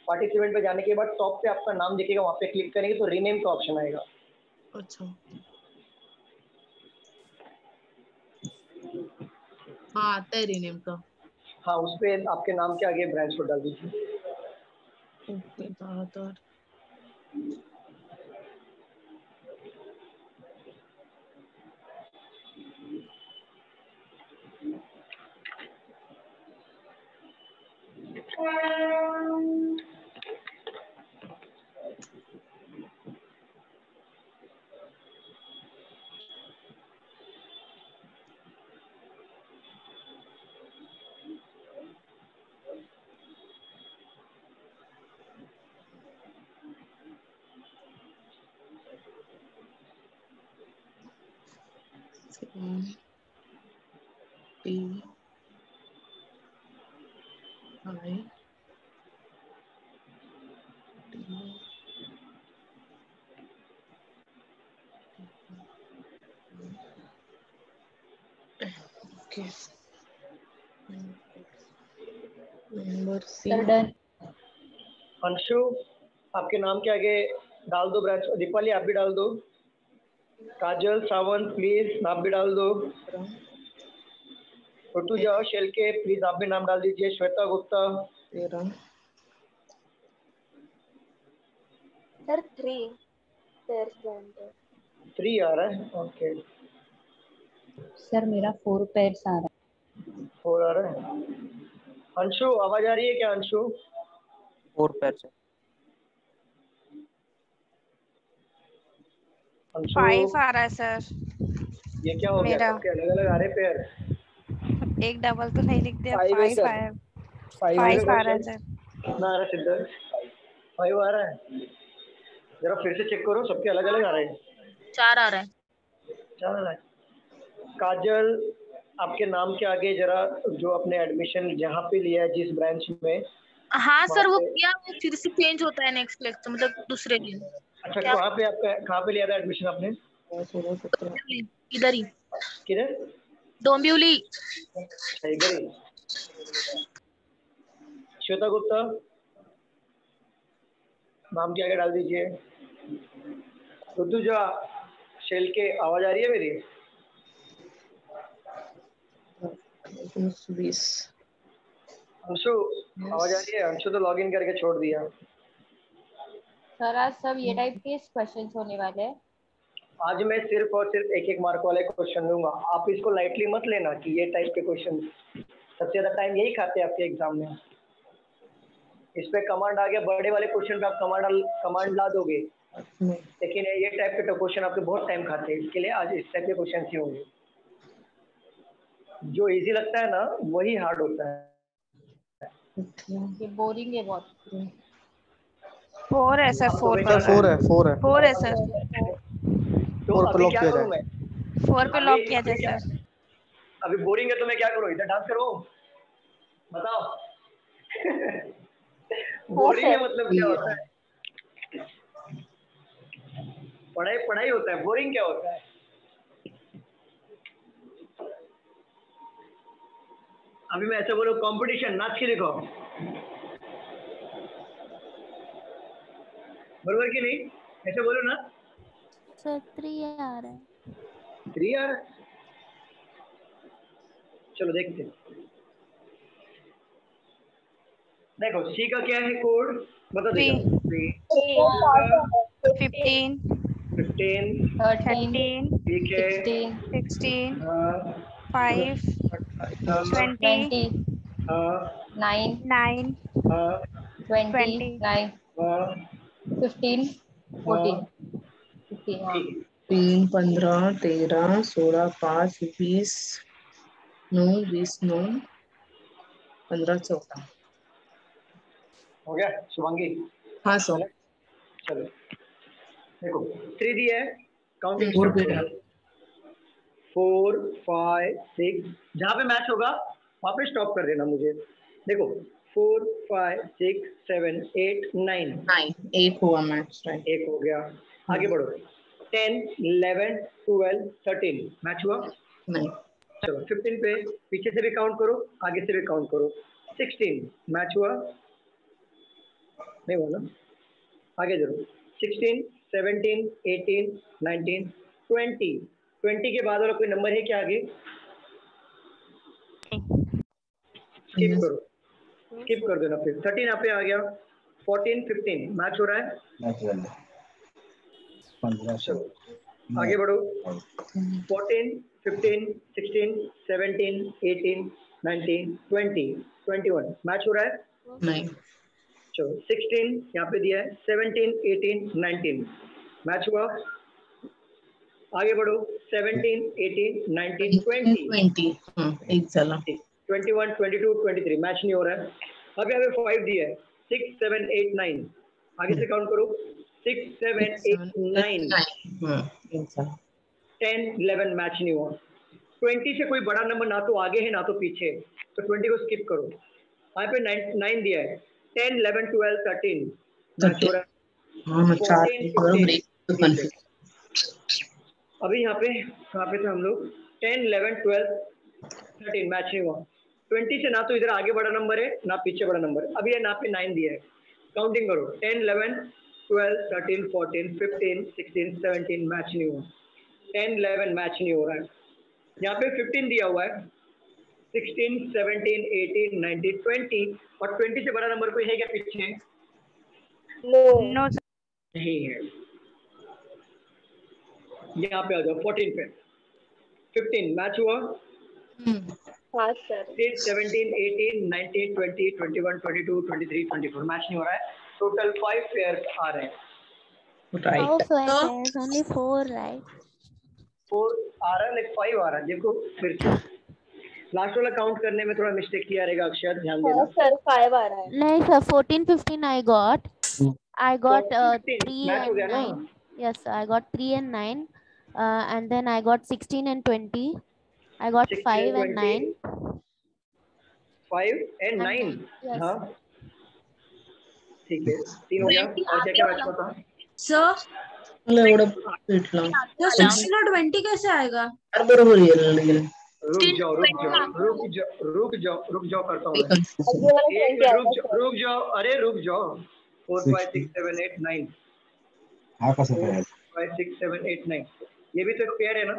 पार्टिसिपेंट पे जाने के बाद टॉप पे आपका नाम दिखेगा, वहाँ पे क्लिक करेंगे तो रीनेम का ऑप्शन आएगा। अच्छा हाँ आता है रीनेम का। हाँ उस पे आपके नाम के आगे ब्रांच कोड डाल दीजिए। Okay Dadar. Okay number C. Anshu आपके नाम के आगे डाल दो ब्रांच, दीपाली आप भी डाल दो, काजल सावंत प्लीज आप भी डाल दो, छोटू जाओ शेल के प्लीज आप भी नाम डाल दीजिए, श्वेता गुप्ता। सर 3 पेयर्स डालते हैं। 3 आ रहा है, ओके सर मेरा 4 पेयर्स आ रहा है। 4 आ रहा है। अंशु आवाज आ रही है क्या अंशु। 4 पैर से 5 आ रहा है सर। ये क्या हो गया, सबके अलग अलग आ रहे पेयर। एक डबल तो नहीं लिख दिया। 5 है सर। 5 आ रहा है सर। कितना आ रहा है सिद्धार्थ, 5 आ रहा है, जरा फिर से चेक करो, सबके अलग अलग आ रहे हैं। 4 आ रहा है। 4 आ रहा है। काजल आपके नाम के आगे जरा जो आपने एडमिशन जहाँ पे लिया है जिस ब्रांच में। हाँ सर वो क्या वो फिर से चेंज होता है नेक्स्ट लेक्चर मतलब दूसरे दिन। अच्छा कहाँ पे आपका, कहाँ पे लिया था एडमिशन आपने। इधर ही किधर, डोंबिवली। इधर ही। श्वेता गुप्ता नाम के आगे डाल दीजिए। ऋतुजा शेल के आवाज आ रही है मेरी? 20 अंशु आवाज आ रही है? अंशु तो लॉगिन करके छोड़ दिया। सर आज सब ये टाइप के क्वेश्चंस होने वाले हैं। आज मैं सिर्फ और सिर्फ एक एक मार्क वाले क्वेश्चन लूंगा। आप इसको लाइटली मत लेना कि ये टाइप के क्वेश्चन सबसे ज्यादा टाइम यही खाते हैं आपके एग्जाम में। इस पे कमांड आ गया, बड़े वाले क्वेश्चन पे आप कमांड ला दोगे, लेकिन ये टाइप के क्वेश्चन आपके बहुत टाइम खाते हैं। इसके लिए आज इस टाइप के क्वेश्चन ही होंगे। जो इजी लगता है ना वही हार्ड होता है। ये बोरिंग है बहुत। 4 है सर, 4 तो पर 4 है 4 है 4 है सर। तो 4 पे अभी लॉक क्या किया करूं जाए। मैं? 4 पे लॉक किया जाए सर। अभी बोरिंग है तो मैं क्या करूं? इधर डांस करूं? बताओ। बोरिंग है मतलब क्या होता है? पढ़ाई पढ़ाई होता है, बोरिंग क्या होता है? अभी मैं ऐसे बोलूं कंपटीशन नाच के लिखो, बरोबर की नहीं? ऐसे बोलो ना। सर 3 आ रहा है। 3 आ रहा है? चलो देखते हैं। देखो सी का क्या है कोड बता देगा। 15 15 13 ठीक है 16 हाँ 5 20 9 9 हाँ 20 9 हाँ 15 14 15 हाँ 3 15 13 16 5 20 9 20 9 15 14 हो गया शुभांगी? हाँ सर। चलो देखो 3 दिया है, काउंटिंग 4 पे 4 5 6 जहाँ पे मैच होगा वहाँ पे स्टॉप कर देना मुझे। देखो 4 5 6 7 8 9 एक हुआ मैच राइट। एक हो गया। आगे बढ़ो 10 11 12 13 मैच हुआ नहीं। चलो 15 पे पीछे से भी काउंट करो, आगे से भी काउंट करो। 16 मैच हुआ नहीं हुआ ना? आगे जरूर 16 17 18 19 20 20 के बाद वाला कोई नंबर है क्या आगे? स्किप करो, स्किप कर देना। फिर 13 यहाँ पे आ गया। 14 15 मैच हो रहा है। चलो आगे बढ़ो 14 15 16 17 18 19 20 21 मैच हो रहा है नहीं। चलो 16 यहाँ पे दिया है 17 18 19 मैच हुआ। आगे बढ़ो 17 18 19 20 एक चला 21 22 23 मैच नहीं हो रहा है। अब यहाँ पे 5 दिया है 6 7 8 9 आगे से काउंट करो 6 7 8 9 10 11 मैच नहीं हुआ। 20 से कोई बड़ा नंबर ना तो आगे है ना तो पीछे है, तो 20 को स्किप करो। यहाँ पे 9 दिया है 10 11 12 13 मैच हो रहा है। 14 15 अभी यहाँ पे कहाँ पे थे हम लोग? 10 11 12 13 मैच नहीं हुआ। 20 से ना तो इधर आगे बड़ा नंबर है ना पीछे बड़ा नंबर है। अभी यहाँ पे 9 दिया है, काउंटिंग करो 10 11 12 13 14 15 16 17 मैच नहीं हुआ। 10 11 मैच नहीं हो रहा है। यहाँ पे 15 दिया हुआ है 16 17 18 19 20 और 20 से बड़ा नंबर कोई है क्या पीछे? नो नहीं है। यहाँ पे आ जाओ 14 पे 15 मैच हुआ। हाँ सर 17 18 19 20 21 22 23 24 मैच नहीं हो रहा है। टोटल 5 पेयर्स आ रहे हैं। How pairs? Only 4, right? 4 आ रहा है लाइक 5 आ रहा है। देखो फिर से लास्ट वाला काउंट करने में थोड़ा मिस्टेक किया रहेगा अक्षय, ध्यान देना। सर 5 आ रहा है। नहीं सर 14 15 I got 3 मैच हो गया and ना? 9. Yes sir, I got 3 and 9 and then I got 16 and 20. I got 5 and 9. 5 and 9 Yes. हाँ ठीक है 3 हो गया। और क्या क्या मैच हुआ था? सर एवढं पिटलं तो 16 और 20 कैसे आएगा? बरोबर येईल रुक जाओ करता हूँ मैं। अगले वाला एक 20 मिनट आएगा रुक जाओ, अरे रुक जाओ। 4 5 6 7 8 9 हाँ का सर 5 6 7 8 9 ये भी तो एक पेयर है ना।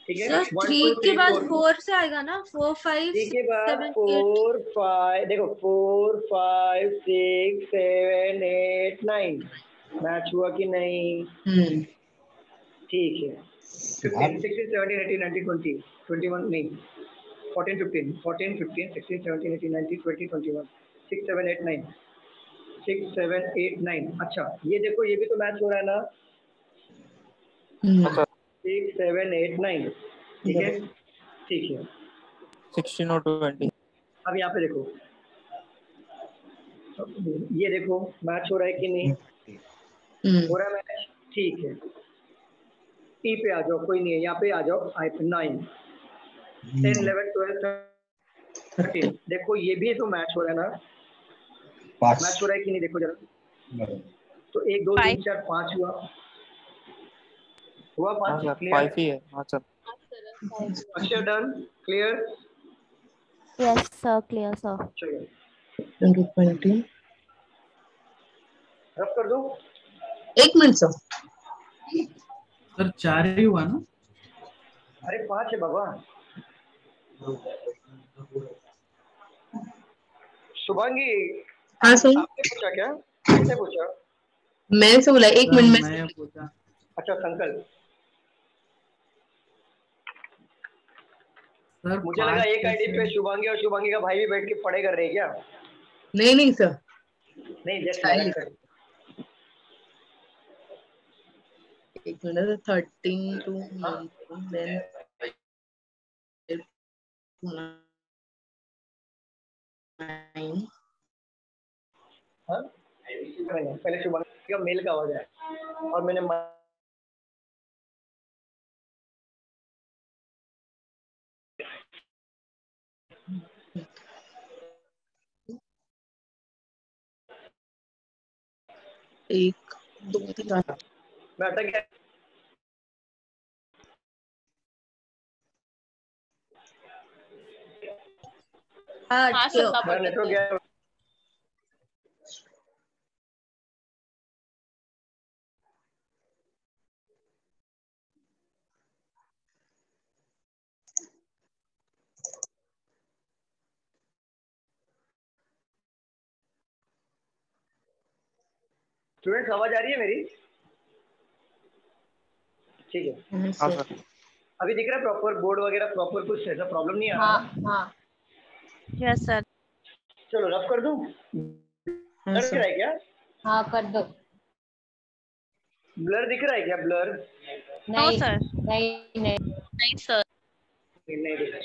ठीक है, सर 1 थ्री 2 के 3 बाद 4 4 से आएगा ना, 4 5 3 के 6 बाद 7 8। 4 5 देखो 4 5 6 7 8 9 मैच हुआ कि नहीं? ठीक है। 15 16 17 18 19 20 21 नहीं 14 15 14 15 16 17 18 19 20 21 6 7 8 9 6 7 8 9 अच्छा ये देखो ये भी तो मैच हो रहा है ना। 6 7 8 9 ठीक है ठीक है 16 और 20। अब यहाँ पे देखो ये देखो मैच हो रहा है कि नहीं हो रहा है मैच। ठीक है टी पे आ जाओ कोई नहीं है यहाँ पे आ जाओ 9 10 11 12 13 देखो ये भी तो मैच हो रहा है ना। मैच हो रहा है कि नहीं देखो जरा। तो 1 2 3 4 5 हुआ 5 क्लियर 5 ही है। हाँ सर। अक्षर done clear. Yes, sir. Clear, sir. चलो 20 रब कर दो। 1 मिनट सर। सर 4 ही हुआ ना। अरे 5 है बाबा। शुभांगी हाँ सर। आपने पूछा क्या? किसने पूछा? मैंने से बोला 1 मिनट में। मैं पूछा। अच्छा संकल्प सर मुझे लगा एक आईडी पे शुभांगी और शुभांगी का भाई भी बैठ के पढ़ाई कर रहे हैं क्या? नहीं सर। नहीं जस्ट मजाक कर। 1 मिनट 13 to 19 then हाँ पहले शुभांगी का मेल का आवाज है और मैंने एक 2 3 4 मैं अटक गया। हाँ सर मेरा नेटवर्क गया। स्टूडेंट्स आवाज आ रही है मेरी? ठीक है हाँ सर। अभी दिख रहा है प्रॉपर बोर्ड वगैरह प्रॉपर कुछ ऐसा प्रॉब्लम नहीं आ रहा है? हाँ यस सर। चलो रब कर दूं। ब्लर दिख रहा है क्या? हाँ कर दो। ब्लर दिख रहा है क्या? ब्लर नहीं सर। नहीं सर। नहीं दिख रहा।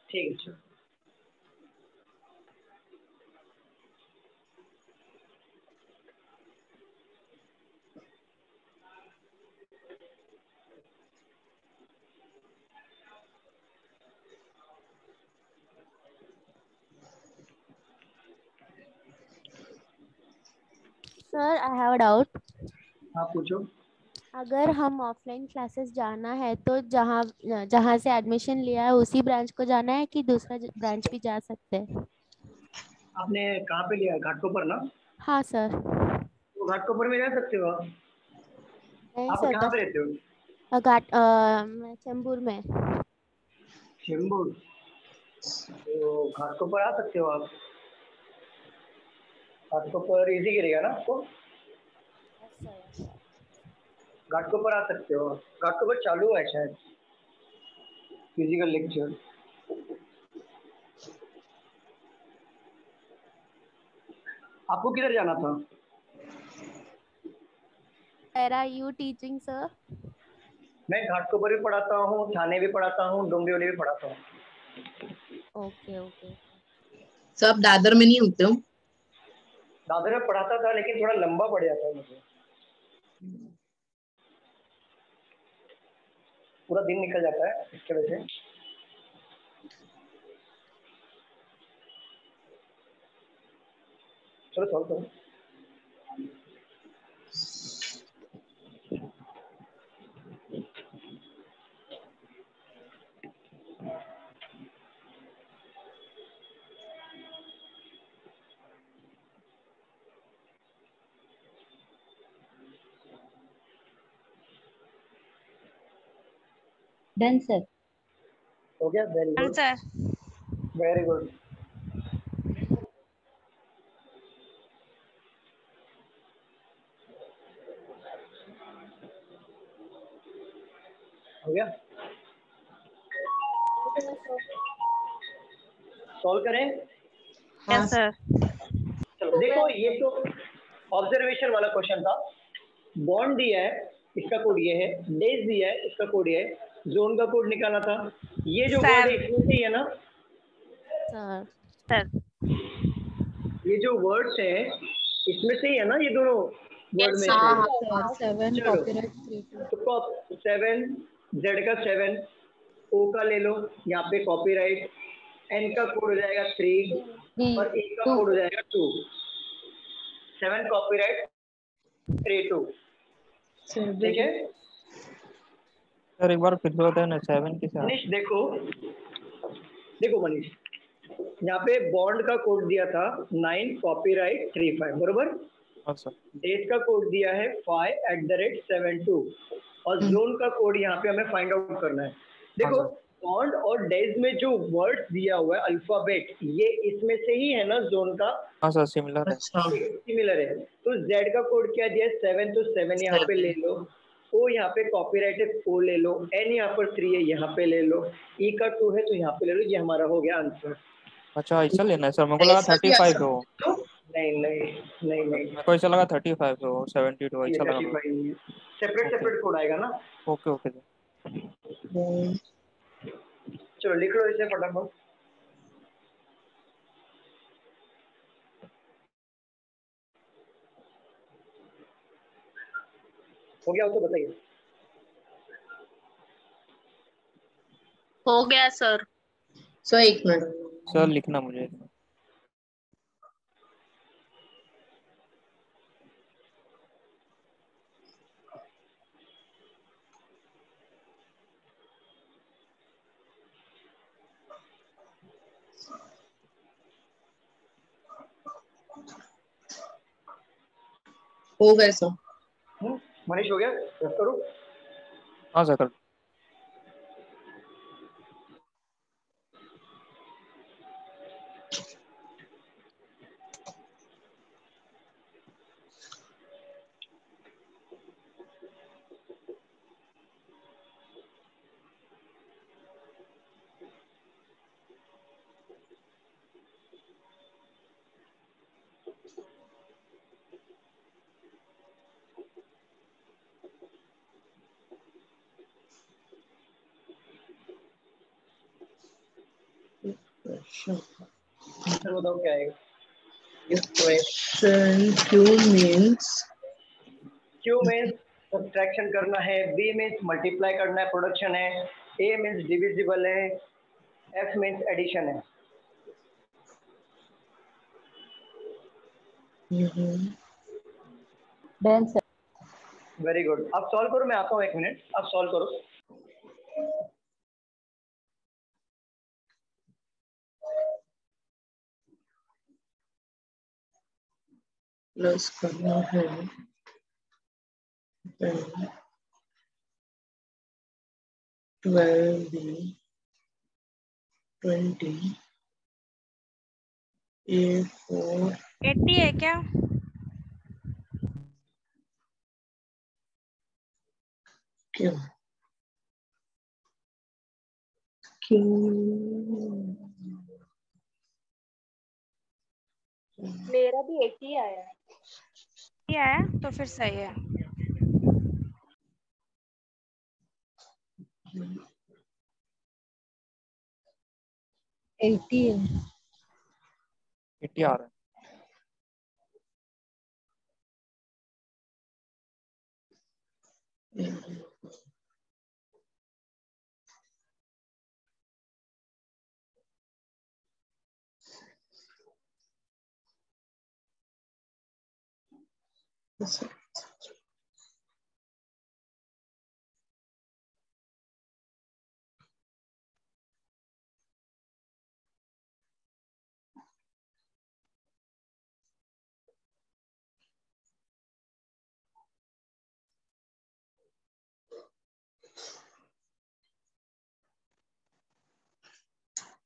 ठीक है चलो Sir, I have a doubt. हाँ पूछो। अगर हम ऑफलाइन क्लासेस जाना है तो जहाँ जहाँ से एडमिशन लिया है उसी ब्रांच को जाना है कि दूसरा ब्रांच भी जा सकते हैं? आपने कहाँ पे लिया? घाटकोपर ना? हाँ सर। तो घाटकोपर में जा सकते हो आप। नहीं आप सर कहाँ पे रहते हो? मैं चेंबूर में। चेंबूर तो घाटकोपर आ सकते हो आप। घाटकोपर इजी गिरेगा ना आपको? घाटकोपर आ सकते हो। घाटकोपर चालू है शायद फिजिकल लेक्चर। आपको किधर जाना था? Where are you teaching, sir? मैं घाटकोपर भी पढ़ाता हूँ, थाने भी पढ़ाता हूँ, डोंबिवली भी पढ़ाता हूँ। ओके। सर आप दादर में नहीं होते हो? दादर में पढ़ाता था लेकिन थोड़ा लंबा पड़ जाता है मुझे। पूरा दिन निकल जाता है इसके वजह से। चलो सॉल्व करो। Done sir. हो गया, very good sir very good. हो गया, सॉल्व करें। Yes sir. चलो देखो, ये तो ऑब्जर्वेशन वाला क्वेश्चन था। बॉन्ड दिया है, इसका कोड ये है। डेज दिया है, इसका कोड ये है। जोन का कोड निकालना था। ये जो वर्ड है इसमें से ही है ना सर? सर ये जो वर्ड्स हैं इसमें से ही है ना, ये दोनों वर्ड में हाँ से। सर, 7 चलो कॉपीराइट 3 तो 7, जेड का 7, ओ का ले लो, यहाँ पे कॉपीराइट, एन का कोड हो जाएगा 3 और ए का कोड हो जाएगा 2। 7 कॉपीराइट 3 2, ठीक है। सर एक बार फिर से बताए ना, 7 के साथ। मनीष देखो, देखो मनीष, यहाँ पे बॉन्ड का कोड दिया था 9 कॉपीराइट 3 5, बरोबर। हाँ सर। डेट का कोड दिया है 5@72 और जोन का कोड यहाँ पे हमें फाइंड आउट करना है। देखो बॉन्ड और डेज में जो वर्ड दिया हुआ है अल्फाबेट, ये इसमें से ही है ना जोन का। हाँ सर सिमिलर है। सिमिलर है। तो जेड का कोड क्या दिया है 7, तो 7 यहाँ पे ले लो। ओ यहाँ पे कॉपीराइट है, ओ ले लो। एन यहाँ पर 3 है, यहाँ पे ले लो। ई का 2 है तो यहाँ पे ले लो। ये हमारा हो गया आंसर। अच्छा ऐसा लेना है सर, मेरे को लगा 35 है वो। नहीं नहीं नहीं नहीं, मेरे को ऐसा लगा 35 है वो, 72 ये अच्छा लगा। 35 नहीं है। सेपरेट सेपरेट कोड आएगा ना। Okay okay sir. चलो लिख लो इसे फटाफट। हो गया हो तो बताइए। हो गया सर। सर 1 मिनट सर लिखना मुझे। हो गया सर। मनीष हो गया, रख करो। हाँ सर कर। आंसर बताओ क्या आएगा। Question Q means Q means subtraction करना है, बी मीन्स मल्टीप्लाई करना है, प्रोडक्शन है, ए मीन्स डिविजिबल है, एफ मीन्स एडिशन है। Done sir. Very good. आप सॉल्व करो, मैं आता हूँ 1 मिनट, आप सॉल्व करो। प्लस करना है 12B 20 A4 80 है क्या? क्यों क्यों मेरा भी 80 आया है। क्या है तो फिर सही है। एटी है। 80 आ रहा है।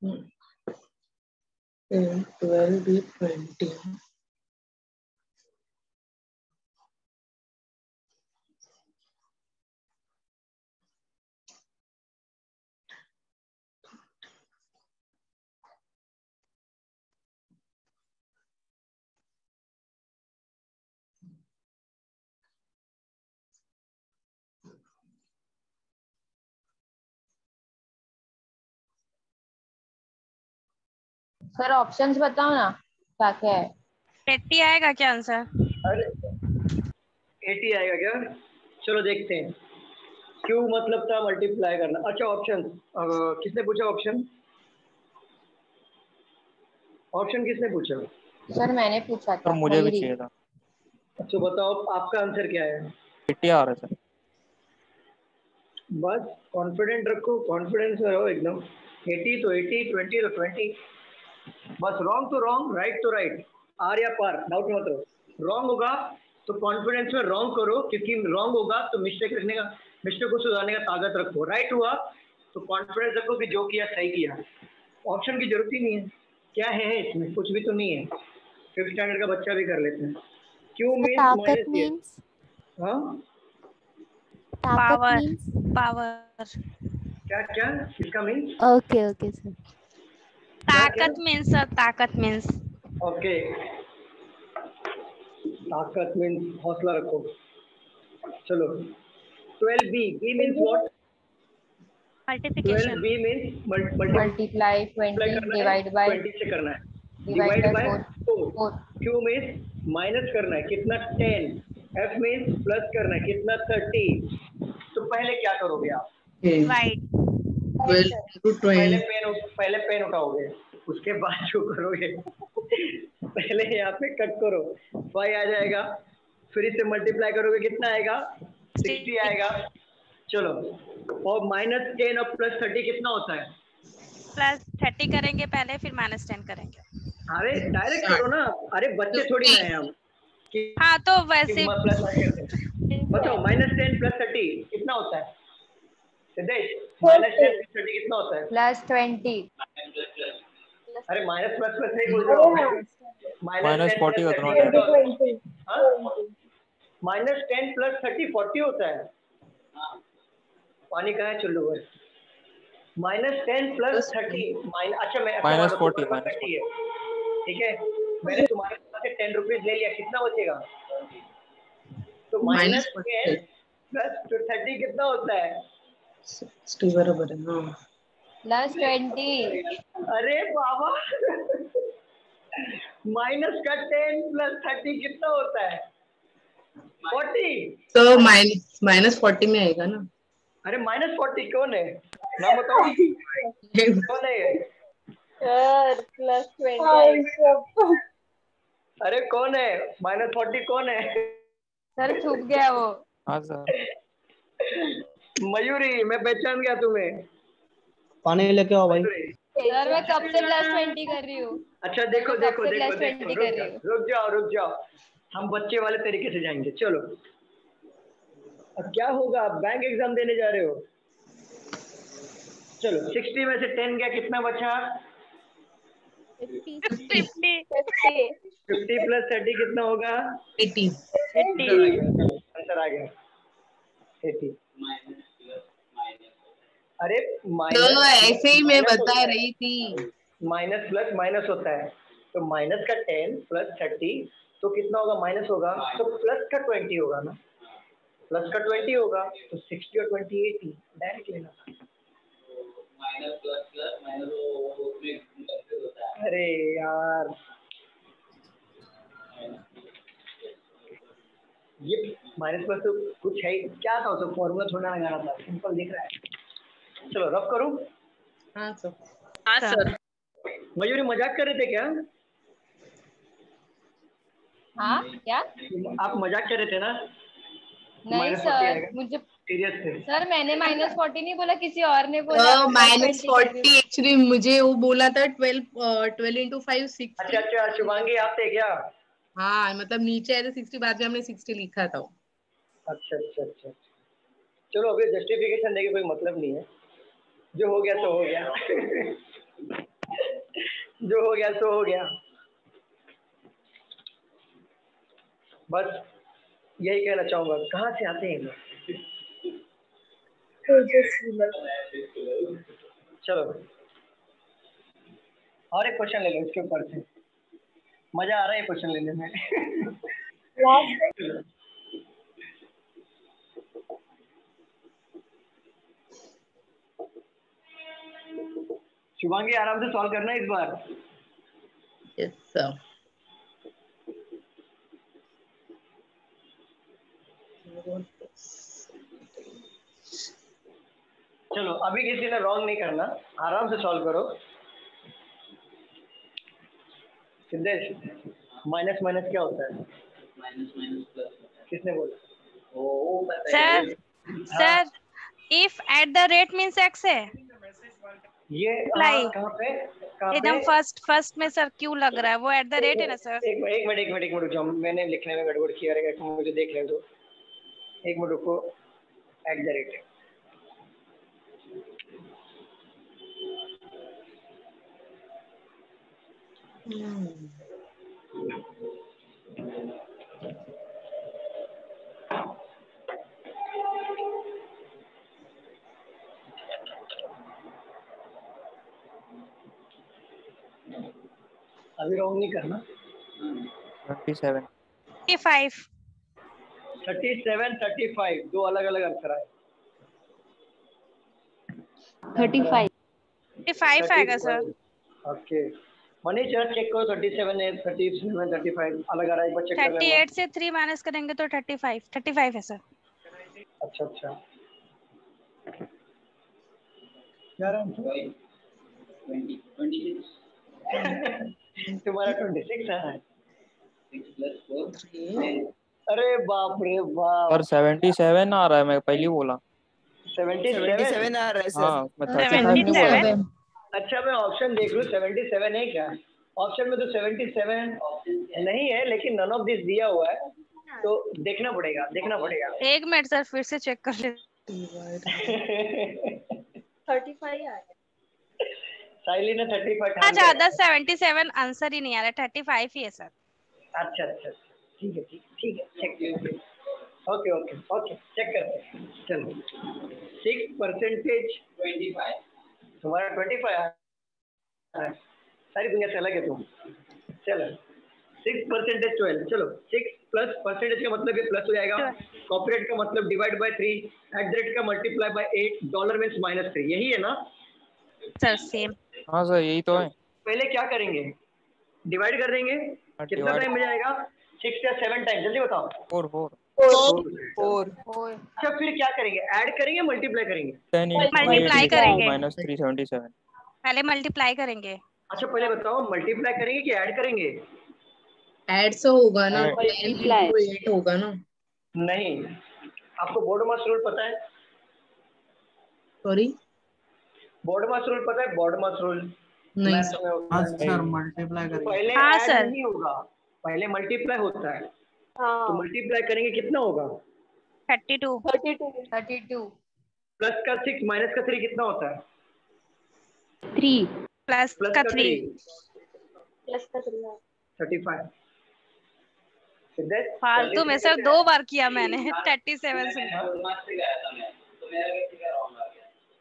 12 भी 20। सर ऑप्शंस बताओ ना क्या क्या है। 80 आएगा क्या आंसर? अरे 80 आएगा क्या? चलो देखते हैं। क्यू मतलब था मल्टीप्लाई करना। अच्छा ऑप्शन किसने पूछा? ऑप्शन किसने पूछा? सर मैंने पूछा सर था। मुझे भी मयूरी। चाहिए था। अच्छा बताओ आपका आंसर क्या है? 80 आ रहा है सर। बस कॉन्फिडेंट रखो, कॉन्फिडेंस में रहो एकदम। 80 तो 80, 20 तो 20। बस रॉन्ग तो रॉन्ग, राइट तो राइट, आर या पार, डाउट मत रहो। रॉन्ग होगा तो कॉन्फिडेंस में रॉन्ग करो, क्योंकि रॉन्ग होगा तो मिस्टेक रखने का, मिस्टेक को सुधारने का ताकत रखो। राइट हुआ तो कॉन्फिडेंस रखो कि जो किया सही किया। ऑप्शन की जरूरत ही नहीं है। क्या है इसमें? कुछ भी तो नहीं है। 5th स्टैंडर्ड का बच्चा भी कर लेते हैं। क्यू मीन्स ताकत माइनस ये। मीन्स हाँ ताकत पावर मीन्स पावर क्या क्या किसका मीन्स? Okay okay sir. क्या क्या? ताकत मीन्स सर, ताकत मीन्स। ओके ताकत मीन्स हौसला रखो। चलो 12b, b means what? Multiplication. 12b means multiply 20 करना है, डिवाइड बाय 20 से करना है, divide divide by by 4। 4। q means minus करना है, कितना? 10। f means प्लस करना है, कितना? 30। तो पहले क्या करोगे आप? Divide 12 into 20। पहले पेन उठाओगे, उसके बाद जो करोगे पहले यहाँ पे कट करो, 5 आ जाएगा, फिर इसे मल्टीप्लाई करोगे, कितना आएगा? 60 आएगा। चलो और -10 और +30 कितना होता है? +30 करेंगे पहले, फिर -10 करेंगे। अरे डायरेक्ट करो ना, अरे बच्चे थोड़ी ना है हम कि हाँ तो वैसे प्लस करते हैं। बताओ -10 +30 कितना होता है? सिद्धेश -10 +30 कितना होता है? +20। अरे माइनस प्लस प्लस नहीं बोल रहा हूँ। -40 का दोनों -10 टाइम। -10 +30 40 होता है। पानी कहाँ है चुल्लू पर? -10 +30 अच्छा मैं -40 30 है, ठीक है। मैंने तुम्हारे पास से 10 रुपीज ले लिया, कितना बचेगा? तो -10 +30 कितना होता है? 60 बराबर है। हाँ +20। अरे बाबा माइनस का 10 +30 कितना होता है? 40। तो -40 में आएगा ना। अरे -40 कौन है? नाम बताओ कौन है? सर +20। अरे कौन है? -40 कौन है? सर छुप गया वो। हाँ सर। मयूरी, मैं पहचान गया तुम्हें। पानी लेके आओ भाई। सर मैं कब से +20 कर रही हूँ। अच्छा देखो देखो मैं देखो कब से देखो, +20 कर रही हूँ। रुक जाओ, हम बच्चे वाले तरीके से जाएंगे। चलो अब क्या होगा? आप बैंक एग्जाम देने जा रहे हो। चलो 60 में से 10 गया, कितना बचा? 50 50 +30 कितना होगा? 80। आंसर आ गया 80। अरे तो ऐसे ही मैं बता रही थी। माइनस प्लस माइनस होता है, तो माइनस का 10 +30 तो कितना होगा? माइनस होगा तो प्लस का 20 होगा ना, प्लस का 20 होगा तो 60 और 20 80 डायरेक्ट लेना। अरे यार ये माइनस प्लस तो कुछ है क्या था? तो फॉर्मूला थोड़ा लगाना था, सिंपल दिख रहा है। चलो रब करूं? हाँ सर। हाँ सर। मयूरी मजाक कर रहे थे क्या? हाँ क्या? आप मजाक कर रहे थे ना? नहीं सर मुझे सीरियस थे। सर मैंने -40 नहीं बोला, किसी और ने बोला। -40 एक्चुअली मुझे वो बोला था 12 into 5 60। अच्छा शुभांगी आप थे क्या? हाँ मतलब नीचे है तो 60, बाद में हमने 60 लिखा था। अच्छा चलो अभी जस्टिफिकेशन देके कोई मतलब नहीं है, जो हो गया तो हो गया। जो हो गया सो हो गया। बस यही कहना चाहूंगा। कहाँ से आते हैं? चलो और एक क्वेश्चन ले लो इसके ऊपर से। मजा आ रहा है क्वेश्चन लेने में। शुभांगी आराम से सॉल्व करना इस बार। Yes sir. चलो अभी किसी ने रॉन्ग नहीं करना, आराम से सॉल्व करो। सिद्धेश माइनस माइनस क्या होता है? किसने बोला? Sir sir if at the rate means x है। ये कहाँ पे? एकदम फर्स्ट में सर क्यों लग रहा है? वो एट द रेट है ना सर। एक मिनट रुक जाओ, मैंने लिखने में गड़बड़ किया है, मुझे देख लें दो। एक मिनट रुको। एट द रेट अभी रॉन्ग नहीं करना। 27 37 35 दो अलग अलग आंसर आए। 35 आएगा सर। ओके मनीष जरा चेक करो। 37 है, 37 35 अलग आ रहा है, एक बार चेक कर लेना। 38 से 3 माइनस करेंगे तो 35 है सर। अच्छा क्या तुम्हारा 26 है। अरे बाप रे बाप। और 77 आ रहा है, मैं पहले बोला 77 आ रहा है सर। हाँ मैं 35 नहीं बोला। अच्छा मैं ऑप्शन देख लूँ 77 है क्या? ऑप्शन में तो 77 नहीं है, लेकिन नन ऑफ दिस दिया हुआ है, तो देखना पड़ेगा। एक मिनट सर फिर से चेक कर ले। 35 आया। साइली ने 35 हाँ ज्यादा 77 आंसर ही नहीं आ रहा, 35 ही है सर। अच्छा ठीक है चेक। ओके चेक करते हैं। चलो 6% 25 तुम्हारा 25 है। सारी दुनिया से अलग है तुम। चलो 6% 12। चलो 6 प्लस परसेंटेज का मतलब ये प्लस हो जाएगा। कॉर्पोरेट का मतलब divide by 3, at the rate का मल्टीप्लाई बाय 8, डॉलर मींस -3। यही है ना सर? सेम। हाँ सर यही तो है। पहले क्या करेंगे? डिवाइड कर देंगे। कितना टाइम मिल जाएगा? 6 या 7 टाइम। जल्दी बताओ। 4 अच्छा फिर क्या करेंगे? ऐड करेंगे मल्टीप्लाई करेंगे? मल्टीप्लाई करेंगे। -377 पहले मल्टीप्लाई करेंगे। अच्छा पहले बताओ मल्टीप्लाई करेंगे कि ऐड करेंगे? ऐड से होगा ना, 10 होगा ना। नहीं, आपको बोर्ड मास रूल पता है? सॉरी बोर्ड मास रूल पता है? बोर्ड मास रूल नहीं सर मल्टीप्लाई करेंगे। पहले ऐड नहीं होगा, पहले मल्टीप्लाई होता है। तो मल्टीप्लाई करेंगे कितना होगा? 32 प्लस का 6 माइनस का 3 कितना होता है? 3 प्लस का 3 35। फालतू में सर 2 बार किया मैंने। 37 से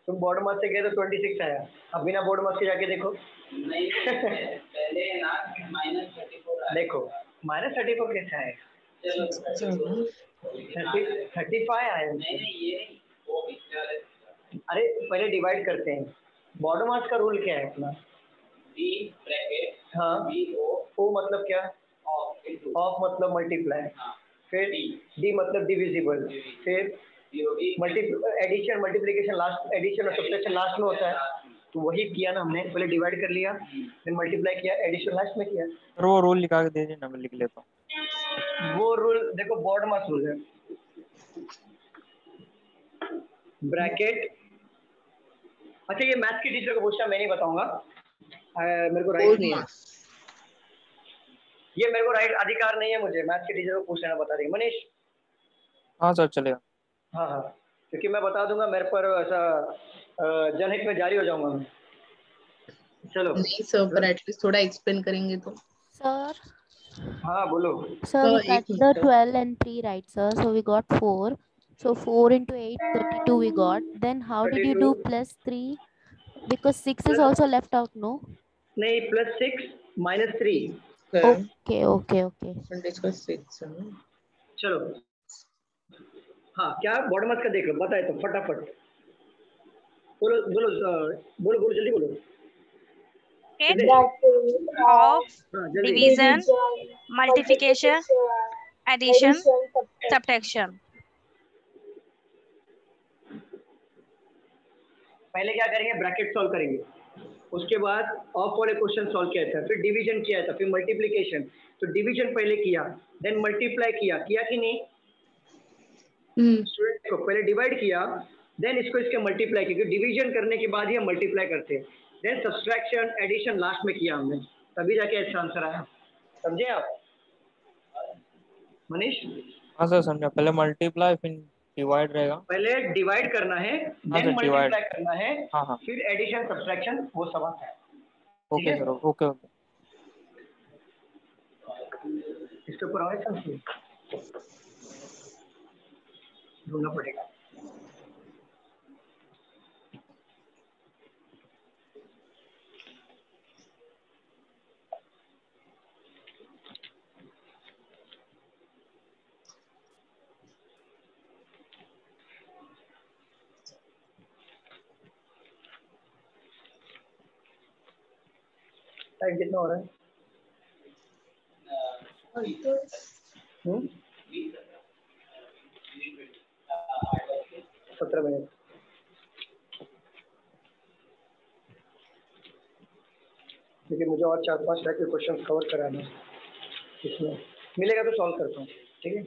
तुम बोर्ड मास से गए तो 26 आया। अब बिना बोर्ड मास के जाके देखो। नहीं पहले ना -34 देखो -34 कैसे आएगा? 35 आया। अरे पहले डिवाइड करते हैं। बॉर्डर मास का रूल क्या है अपना? हाँ ओ मतलब क्या? ऑफ मतलब मल्टीप्लाई, फिर डी मतलब डिविजिबल, फिर एडिशन मल्टीप्लिकेशन लास्ट, एडिशन और सब्ट्रैक्शन लास्ट में होता है। तो वही किया ना हमने, पहले डिवाइड कर लिया फिर मल्टीप्लाई किया, एडिशन लास्ट में किया। सर वो रूल निकाल के दे देना, मैं लिख लेता हूँ। वो रूल देखो बोर्ड मास रूल है। ब्रैकेट। अच्छा ये मैथ्स की टीचर को पूछना, मैं नहीं बताऊंगा, मेरे को राइट नहीं है। ये मेरे को राइट अधिकार नहीं है, मुझे मैथ्स की टीचर को पूछ लेना, बता देंगे। मनीष हाँ सर चलेगा। हाँ क्योंकि मैं बता दूंगा मेरे पर ऐसा जनहित में जारी हो जाऊंगा मैं। चलो नहीं सर, पर एटलीस्ट थोड़ा एक्सप्लेन करेंगे तो। Sir, हाँ बोलो। sir, we एक cut the minute 12 and 3, right, sir? So we got 4. So 4 into 8, 32 we got. Then how did you do 32 plus 3? Because 6 is also left out, no? नहीं, +6 -3। Okay, okay, okay. Discuss 6 है। चलो हाँ, क्या BODMAS का देख लो, बताए तो फटाफट बोलो बोलो बोलो बोलो, जल्दी बोलो। Of, हाँ जल्दी। division, multiplication, addition, subtraction। पहले क्या करेंगे, ब्रैकेट सॉल्व करेंगे, उसके बाद ऑफ वाले क्वेश्चन सॉल्व किया था, फिर डिवीजन किया था, फिर मल्टीप्लिकेशन। तो डिवीजन पहले किया, देन मल्टीप्लाई किया कि नहीं? स्टूडेंट को पहले डिवाइड किया, देन इसको इसके मल्टीप्लाई किया, क्योंकि डिवीजन करने के बाद ही हम मल्टीप्लाई करते हैं। देन सब्सट्रैक्शन एडिशन लास्ट में किया हमने, तभी जाके अच्छा आंसर आया। समझे आप मनीष? हाँ सर समझा, पहले मल्टीप्लाई फिर डिवाइड रहेगा। पहले डिवाइड करना है, हाँ देन सर डिवाइड। मल्टीप्लाई करना है, हाँ हाँ फिर एडिशन सब्सट्रैक्शन, वो सब आता है। Okay sir, okay okay. इसके ऊपर और समझिए, ढूंढना पड़ेगा। टाइम कितना हो रहा है? 17 मिनट। लेकिन मुझे और 4-5 टाइप के क्वेश्चन कवर कराना है, इसमें मिलेगा तो सॉल्व करता हूँ, ठीक है?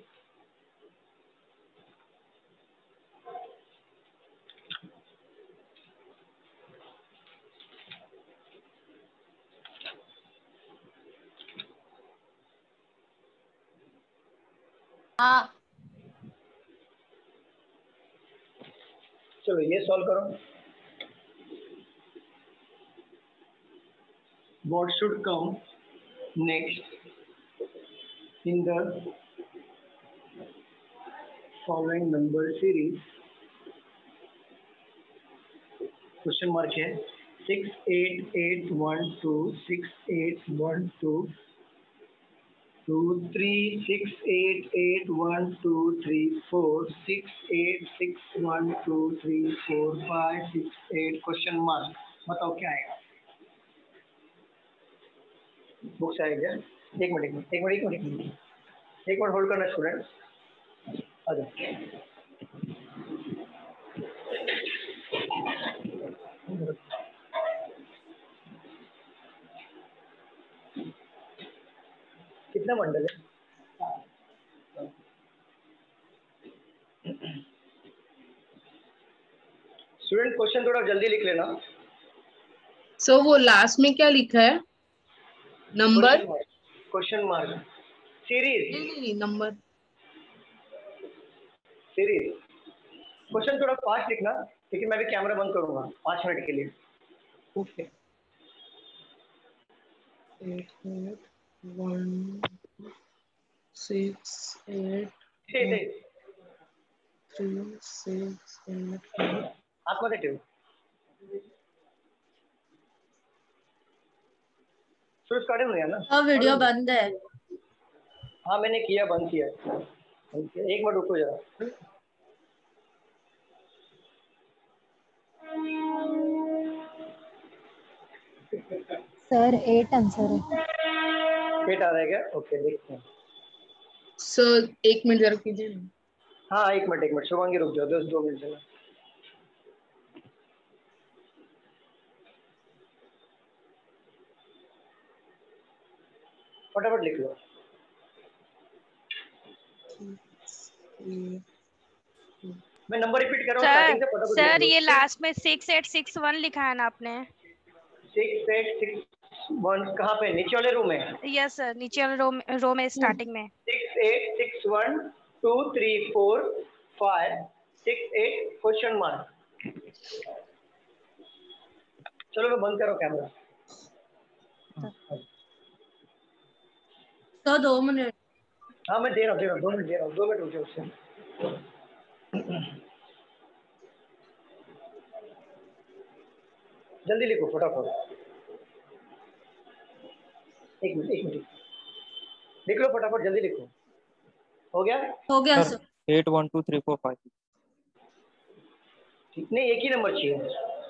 हाँ चलो ये सॉल्व करो। What should come next in the following number series? Question mark है 6 8 8 1 2 6 8 1 2 2 3 6 8 8 1 2 3 4 6 8 6 1 2 3 4 5 6 8 क्वेश्चन मार्क। बताओ क्या आएगा? बुक्स आएगा? एक मिनट होल्ड करना स्टूडेंट, आ जाओ। कितना बंडल है? स्टूडेंट क्वेश्चन थोड़ा जल्दी लिख लेना। सो वो लास्ट में क्या लिखा है? नंबर? Question mark series. नहीं नंबर सीरीज। क्वेश्चन थोड़ा फास्ट लिखना, क्योंकि मैं भी कैमरा बंद करूंगा 5 मिनट के लिए। ओके 8 1 6 8 3 6 8 आप मत हटो। शुरू स्टार्ट हो गया ना? हाँ वीडियो बंद है। हाँ मैंने किया, बंद किया। एक मिनट रुको जरा। सर 8 आंसर है। 8 आ रहा है क्या? ओके देखते हैं। सर 1 मिनट जरा कीजिए ना। हाँ एक मिनट शुभांगी रुक जाओ, 2 मिनट चला। फटाफट लिख लो। मैं नंबर रिपीट कर रहा हूँ स्टार्टिंग से, फटाफट लिख सर लो। ये लास्ट में 6 8 6 1 लिखा है ना आपने? 6 8 6 1 कहाँ पे? नीचे वाले रूम में? यस सर, नीचे वाले रो में स्टार्टिंग में 6 8 6 1 2 3 4 5 6 8 क्वेश्चन मार्क। चलो मैं बंद करो कैमरा। तो 2 मिनट। हाँ मैं दे रहा हूँ 2 मिनट दे रहा हूँ, 2 मिनट रुके उससे। जल्दी लिखो फटाफट। एक मिनट लिख लो फटाफट, जल्दी लिखो। हो गया? हो गया सर। 8 1 2 3 4 5। ठीक, नहीं एक ही नंबर चाहिए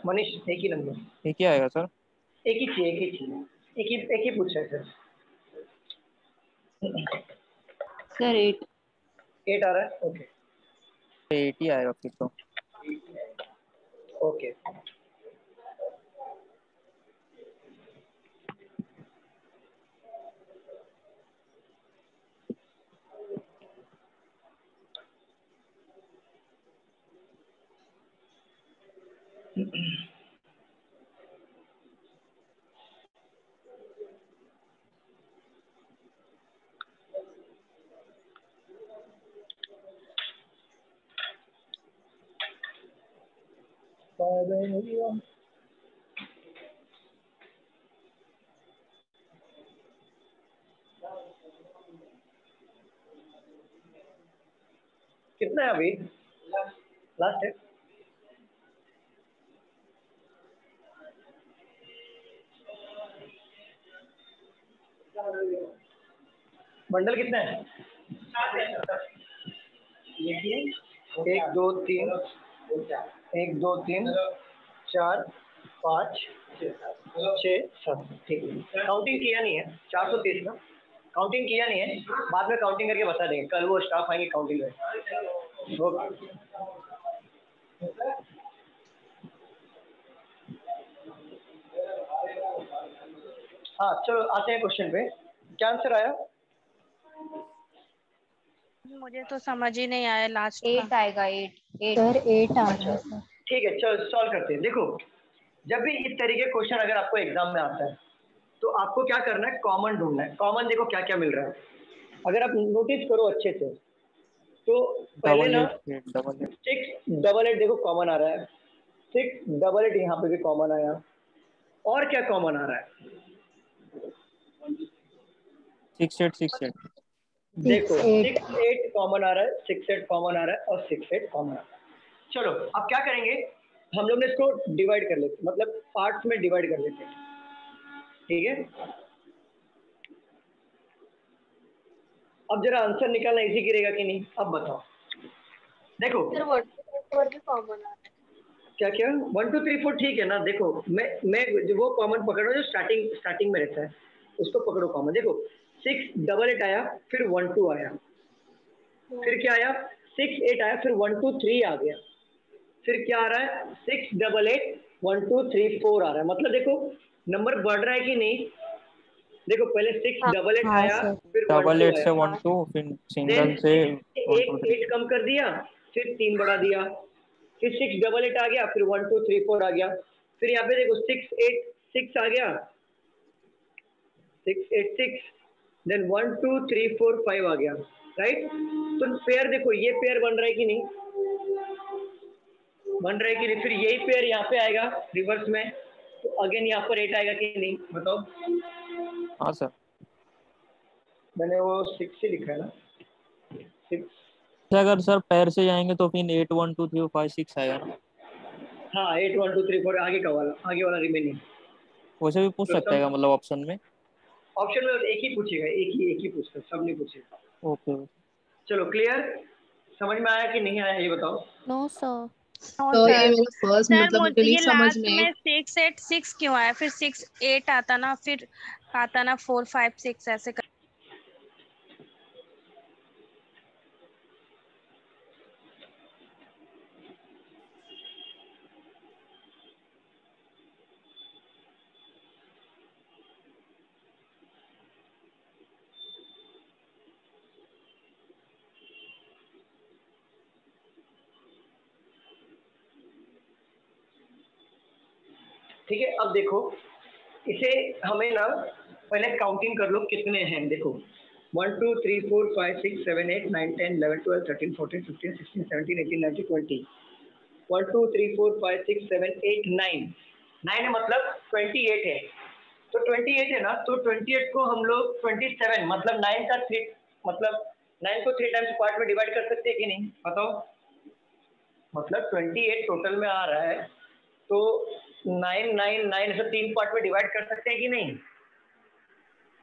मनीष, एक ही नंबर। ये क्या आएगा सर? एक ही चाहिए, एक ही पूछा है सर। सर 8 आ रहा है, ओके 8 ही आएगा फिर तो। ओके कितना है अभी? लास्ट है? बंडल कितना है? 1 2 3 1 2 3 4 5 6 7। ठीक है, काउंटिंग किया नहीं है 430 ना, काउंटिंग किया नहीं है, बाद में काउंटिंग करके बता देंगे, कल वो स्टाफ आएंगे काउंटिंग करें। ओके हाँ चलो आते हैं क्वेश्चन पे। क्या आंसर आया? मुझे तो समझ ही नहीं आया लास्ट 8 आएगा। 8 सर 8 आ रहा है सर। ठीक है चलो सॉल्व करते हैं। देखो जब भी इस तरीके क्वेश्चन अगर आपको एग्जाम में आता है तो आपको क्या करना है, कॉमन ढूंढना है। कॉमन देखो क्या क्या मिल रहा है, अगर आप नोटिस करो अच्छे से तो पहले ना 6 डबल 8 देखो कॉमन आ रहा है, 6 डबल 8 यहाँ पे भी कॉमन आया, और क्या कॉमन आ रहा है? 6 8 6 8 देखो 6 8 कॉमन आ रहा है, 6 8 कॉमन आ रहा है और 6 8 कॉमन आ रहा है। चलो अब क्या करेंगे, हम लोग ने इसको डिवाइड कर लेते, मतलब पार्ट्स में डिवाइड कर लेते हैं। ठीक है, अब जरा आंसर निकालना इजी गिरेगा कि नहीं, अब बताओ। देखो क्या क्या 1 2 3 4 ठीक है ना। देखो मैं जो वो कॉमन पकड़ रहा हूँ जो स्टार्टिंग में रहता है उसको पकड़ो कॉमन। देखो 6 डबल 8 आया, फिर 1 2 आया, फिर क्या आया 6 8 आया, फिर 1 2 3 आ गया, फिर क्या आ रहा है 6 डबल 8 1 2 3 4 आ रहा है। मतलब देखो नंबर बढ़ रहा है कि नहीं। देखो पहले 6 डबल 8 आया, फिर 1 2 8 से आया, 1 2 फिर सिंगल से 1 2 3 8 कम कर दिया, फिर 3 बढ़ा दिया, फिर 6 डबल 8 आ गया, फिर 1 2 3 4 आ गया, फिर यहाँ पे देखो 6 8 6 आ गया, 6 8 6, देन 1 2 3 4 5 आ गया, राइट। तो पेयर देखो ये पेयर बन रहा है कि नहीं, बन रहा है कि नहीं। फिर यही पेयर यहाँ पे आएगा रिवर्स में, तो अगेन यहाँ पर 8 आएगा कि नहीं बताओ। हाँ सर, मैंने वो 6 से लिखा है ना, 6। अगर सर पैर से जाएंगे तो फिर 8 1 2 3 5 6 आएगा ना। हाँ 8 1 2 3 4 आगे का वाला, आगे वाला रिमेनिंग वैसे भी पूछ सकता है मतलब ऑप्शन में। ऑप्शन में एक ही पूछेगा, एक ही पूछता, सब नहीं पूछेगा। ओके चलो क्लियर, समझ में आया कि नहीं आया ये बताओ। No sir. तो ये मेरा फर्स्ट सर मतलब मुझे मुझे नहीं ये समझ लास्ट में। में 6 8 6 क्यों आया, फिर 6 8 आता ना, फिर आता ना 4 5 6 ऐसे कर... ठीक है अब देखो इसे हमें ना पहले काउंटिंग कर लो कितने हैं। देखो 1 2 3 4 5 6 7 8 9 10 11 12 13 14 15 16 17 18 19 20। 1 2 3 4 5 6 7 8 9 9 है मतलब 28 है। तो 28 है ना, तो 28 को हम लोग 27 मतलब 9 का 3 मतलब 9 को 3 टाइम्स पार्ट में डिवाइड कर सकते हैं कि नहीं बताओ। मतलब 28 टोटल में आ रहा है तो 9 9 9 ऐसे 3 पार्ट में डिवाइड कर सकते हैं कि नहीं।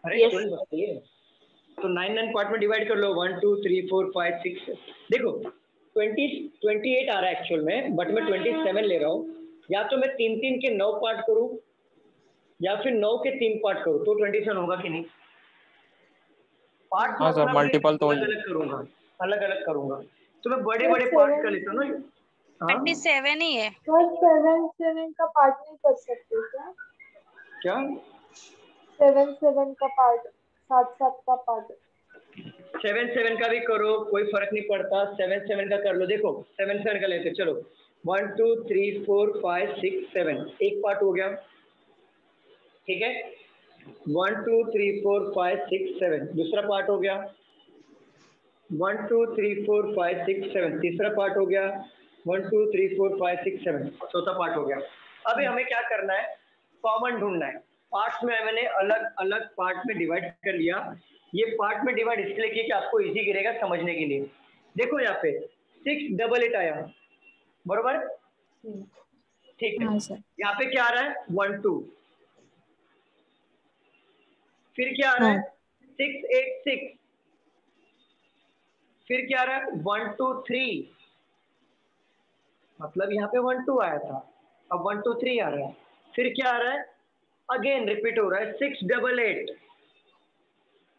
अरे Yes. स्टूडेंट बताइए, तो 9 9 पार्ट में डिवाइड कर लो 1 2 3 4 5 6। देखो 28 आ रहा है एक्चुअल में, बट मैं 27 ले रहा हूँ। या तो मैं 3 3 के 9 पार्ट करूँ या फिर 9 के 3 पार्ट करूँ तो 27 होगा कि नहीं। पार्ट हाँ सर, मल्टीपल तो अलग अलग करूंगा, अलग अलग करूंगा, तो मैं बड़े बड़े पार्ट कर लेता हूँ ना। हाँ 27 ही है। तो 7 का पार्ट नहीं कर सकते क्या? क्या 7 का पार्ट, 7 का पार्ट। 7 का भी करो, कोई फर्क नहीं पड़ता। 7 का कर लो। देखो 7 का लेते चलो 1 2 3 4 5 6 7 एक पार्ट हो गया, ठीक है। 1 2 3 4 5 6 7 दूसरा पार्ट हो गया। 1 2 3 4 5 6 7 तीसरा पार्ट हो गया। 1 2 3 4 5 6 7 चौथा पार्ट हो गया। अभी हमें क्या करना है, कॉमन ढूंढना है। पार्ट्स में मैंने अलग अलग पार्ट में डिवाइड कर लिया। ये पार्ट में डिवाइड इसलिए किया कि आपको इजी गिरेगा समझने के लिए। देखो यहाँ पे 688 आया बरोबर, ठीक है। हाँ सर। यहाँ पे क्या आ रहा है 1 2, फिर क्या आ रहा है 686, फिर क्या आ रहा है 1 2 3, मतलब यहाँ पे 1 2 आया था, अब 1 2 3 आ रहा है। फिर क्या आ रहा है, अगेन रिपीट हो रहा है 688,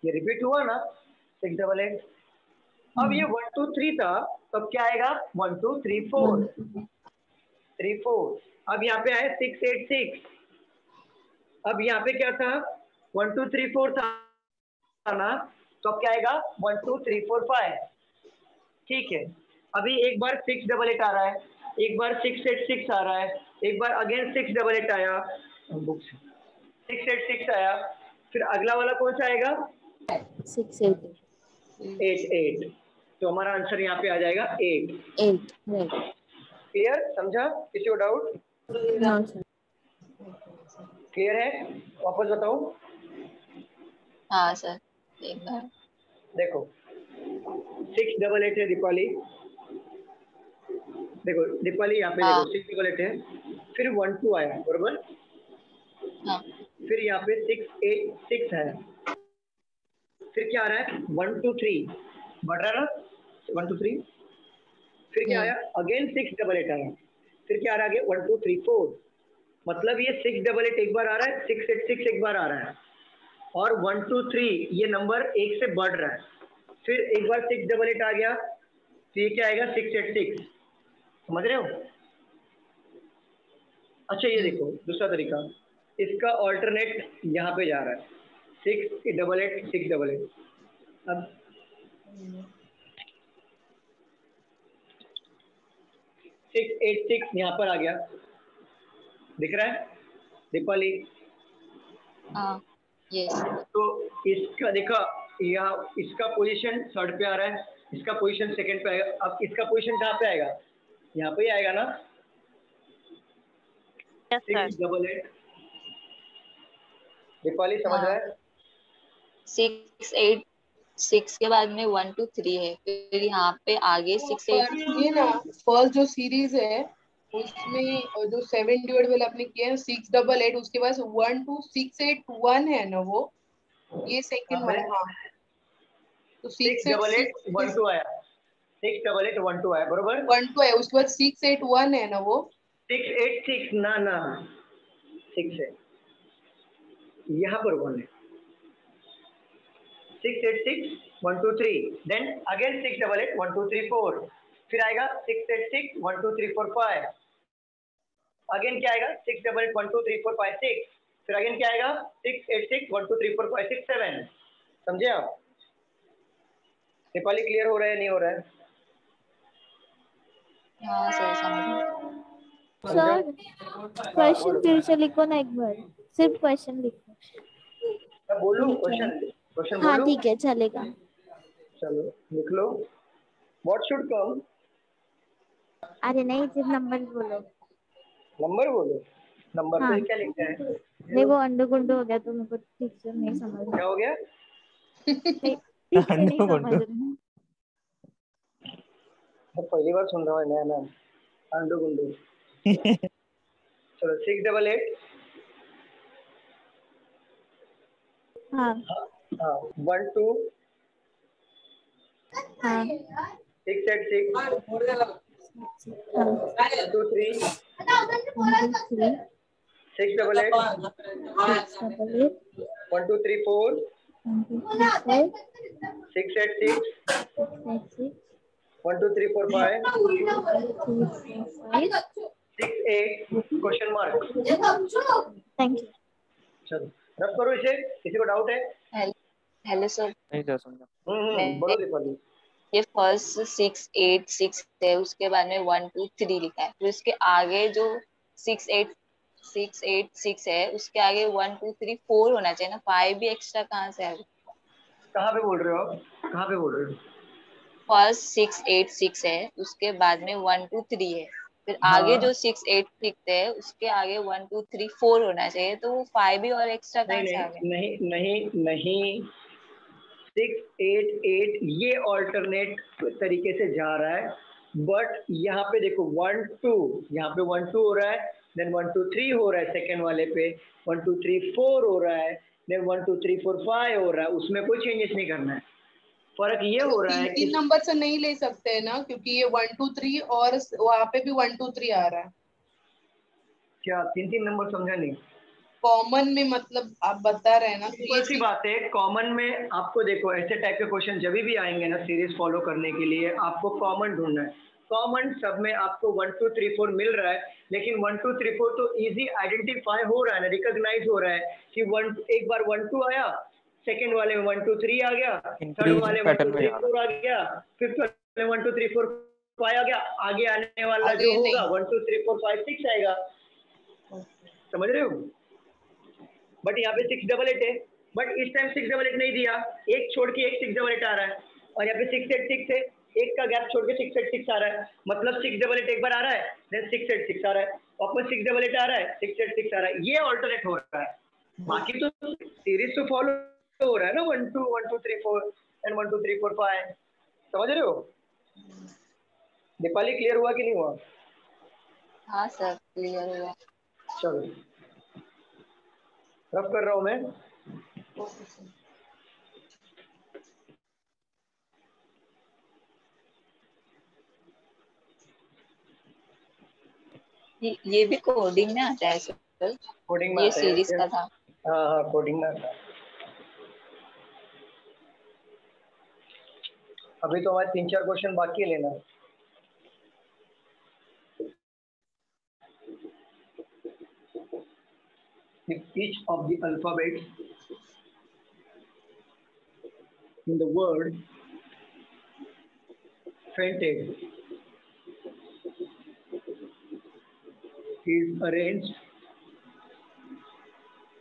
ये रिपीट हुआ ना 688। अब ये 1 2 3 था, तब क्या आएगा 1 2 3 4 3 4। अब यहाँ पे आए 686, अब यहाँ पे क्या था 1 2 3 4 था ना, तो अब क्या आएगा 1 2 3 4 5, ठीक है। अभी एक बार 688 आ रहा है, एक बार 686 आ रहा है, एक बार अगेन 688 आया, 686 आया, फिर अगला वाला कौन सा आएगा 688। तो हमारा आंसर यहाँ पे आ जाएगा 8। क्लियर, समझा, किसी को डाउट? क्लियर है, वापस बताओ। हाँ सर एक बार देखो 688 है दीपाली, देखो दीपाली यहाँ पे हाँ। देखो 688 है, फिर 1 2 आया बरोबर, हाँ। फिर यहाँ पे 686 है, फिर क्या आ रहा है 1 2 3 बढ़ रहा है ना 1 2 3, फिर क्या आया अगेन 688 आया, फिर क्या आ रहा है 1 2 3 4, मतलब ये 688 एक बार आ रहा है, 686 एक बार आ रहा है, और 1 2 3 ये नंबर एक से बढ़ रहा है। फिर एक बार 688 आ गया, तो ये क्या आएगा 686, समझ रहे हो? अच्छा ये देखो दूसरा तरीका, इसका ऑल्टरनेट यहाँ पे जा रहा है 688 688, अब 686 यहाँ पर आ गया, दिख रहा है दीपाली? हाँ यस। तो इसका देखा यहाँ, इसका पोजीशन थर्ड पे आ रहा है, इसका पोजीशन सेकंड पे आएगा, अब इसका पोजीशन कहाँ पे आएगा, यहाँ पे ही आएगा ना 688। दीपाली समझ रहा है? 686 के बाद में 1 2 3 है, फिर यहाँ पे आगे 688 ये ना फर्स्ट जो सीरीज है उसमें जो 7 डिवाइड वाला आपने किया है 688, उसके बाद 1 2 6 8 1 है ना वो, ये सेकंड वाला। हाँ तो 688 1 2 आया, 688 1 2 आया बरोबर, 1 2 है, उसके बाद 6 8 1 है ना वो 686 ना ना 6 है, यहाँ पर 1 है, 686 1 2 3, देन अगेन 688 1 2 3 4, फिर आएगा 686 1 2 3 4 5, अगेन क्या आएगा 688 1 2 3 4 5 6, फिर अगेन क्या आएगा 686 1 2 3 4 5 6 7। समझे आप? नेपाली क्लियर हो रहा है नहीं हो रहा है? हाँ सर समझ। सर क्वेश्चन फिर से लिखो ना एक बार, सिर्फ क्वेश्चन लिखो। मैं बोलूं क्वेश्चन हाँ बोलूं? ठीक है चलेगा। चलो लिख लो, व्हाट शुड कम। अरे नहीं सिर्फ नंबर बोलो। नंबर बोलो, नंबर हाँ। पे क्या लिखा है? नहीं वो अंडू गुंडू हो गया तो मेरे को ठीक से नहीं समझ क्या हो गया? ठीक से नहीं समझ रहे हैं। मैं पहली बार सुन रहा हूँ नया नाम, अंडू गुंडू। चलो 688। हाँ हाँ 1 2 हाँ 686 2 3 688 1 2 3 4 686 1 2 3 4 5 6 8 क्वेश्चन मार्क। Thank you. चलो रब करो इसे, किसी को डाउट है? Hello sir. नहीं जा समझा। बोलो दीपाली। ये फर्स्ट 6 8 6 है, उसके बाद में 1 2 3 लिखा है, फिर उसके आगे जो 6 8 6 है उसके आगे 1 2 3 4 होना चाहिए ना, 5 भी एक्स्ट्रा कहाँ से आ गया? कहाँ पे बोल रहे हो आप? कहाँ पे बोल रहे हो? फर्स्ट 6 8 6 है, उसके बाद में 1 2 3 है, फिर हाँ। आगे जो 6 8 6 है उसके आगे 1 2 3 4 होना चाहिए, तो वो 5 भी और एक्स्ट्रा कहाँ से आ गया? नहीं नहीं नहीं 6 8 8 ये ऑल्टरनेट तरीके से जा रहा है, बट यहाँ पे देखो 1 2, यहाँ पे 1 2 हो रहा है, देन 1 2 3 हो रहा है, सेकेंड वाले पे 1 2 3 4 हो रहा है, देन 1 2 3 4 5 हो रहा है, उसमें कोई चेंजेस नहीं करना है। फर्क ये हो रहा है कि 3 नंबर से नहीं ले सकते हैं ना, क्योंकि ये 1 2 3 और वहाँ पे भी 1 2 3 आ रहा है। क्या 3 नंबर समझा नहीं? कॉमन में मतलब आप बता रहे हैं ना, तो सिंपल सी बात है, कॉमन में आपको देखो ऐसे टाइप के क्वेश्चन जब भी आएंगे ना सीरीज फॉलो करने के लिए, आपको कॉमन ढूंढना है। कॉमन सब में आपको 1 2 3 4 मिल रहा है, लेकिन 1 2 3 4 तो इजी आइडेंटिफाई हो रहा है ना, रिकॉग्नाइज हो रहा है कि एक बार 1 2 आया, सेकंड वाले में 1 2 3 आ गया, थर्ड वाले 1 2 3 4 आ गया, फिफ्थ वाले 1 2 3 4 5 आ गया, आगे आने वाला जो होगा 1 2 3 4 5 6 आएगा। समझ रहे हो? बट यहाँ पे 688 है, बट इस टाइम 688 नहीं दिया, एक छोड़ के एक 688 आ रहा है, और यहाँ पे 686 है, एक का गैप छोड़ के 686 आ रहा है, मतलब 688 एक बार आ रहा है, देन 686 आ रहा है, वापस 688 आ रहा है, 686 आ रहा है, ये ऑल्टरनेट हो रहा है। बाकी तो सीरीज तो फॉलो हो रहा है ना, 1 2 1 2 3 4 एंड 1 2 3 4 5। समझ रहे हो? दीपाली क्लियर हुआ कि नहीं हुआ? हाँ सर क्लियर हुआ। चलो रब कर रहा हूँ मैं। ये भी कोडिंग में आता है सर? कोडिंग में ये आता है, सीरीज का था। हाँ हाँ कोडिंग में आता है। अभी तो हमारे 3 4 क्वेश्चन बाकी है लेना। If each of the alphabets in the word fainted is arranged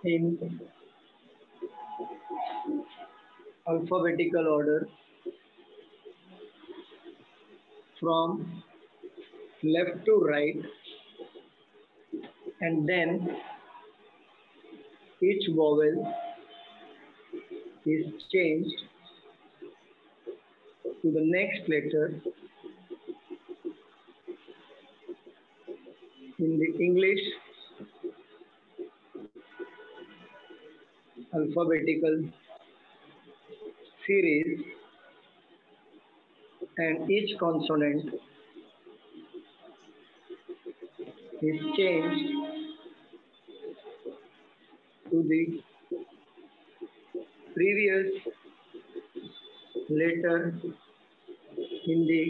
in alphabetical order from left to right, and then each vowel is changed to the next letter in the English alphabetical series, and each consonant is changed to the previous letter in the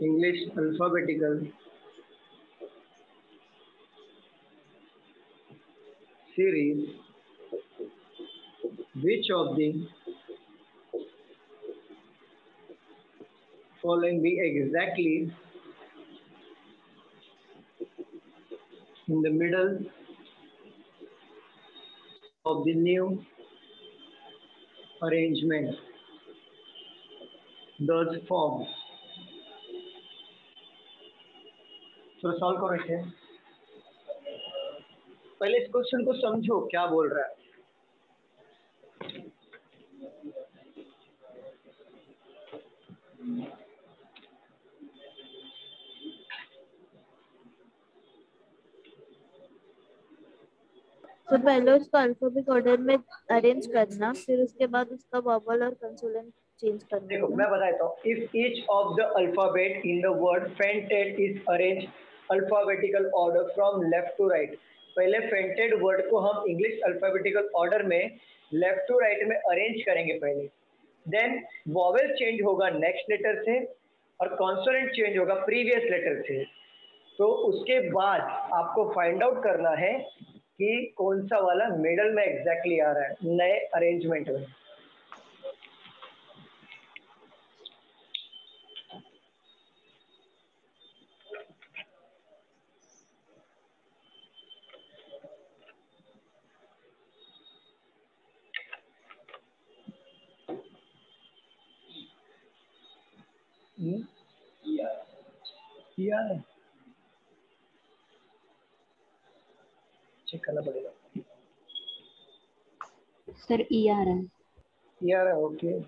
English alphabetical series. Which of the following be exactly in the middle of the new arrangement? Thus form. So solve करो इसे। पहले इस question को समझो क्या बोल रहा है। तो पहले उसको अल्फाबेट ऑर्डर में अरेंज करना, फिर उसके बाद उसका वॉवल और कंसोनेंट चेंज करना। देखो मैं बताता हूँ, if each of the alphabet in the word fainted is arrange alphabetical order from left to right. पहले फेंटेड वर्ड को हम इंग्लिश अल्फाबेटिकल ऑर्डर में लेफ्ट टू राइट में अरेंज करेंगे पहले, देन वॉवेल चेंज होगा नेक्स्ट लेटर से और कॉन्सोनेंट चेंज होगा प्रीवियस लेटर से। तो उसके बाद आपको फाइंड आउट करना है कि कौन सा वाला मिडल में एग्जैक्टली आ रहा है नए अरेंजमेंट में। यार चेक करना पड़ेगा। सर ई आ रहा है। ई आ रहा है, ओके।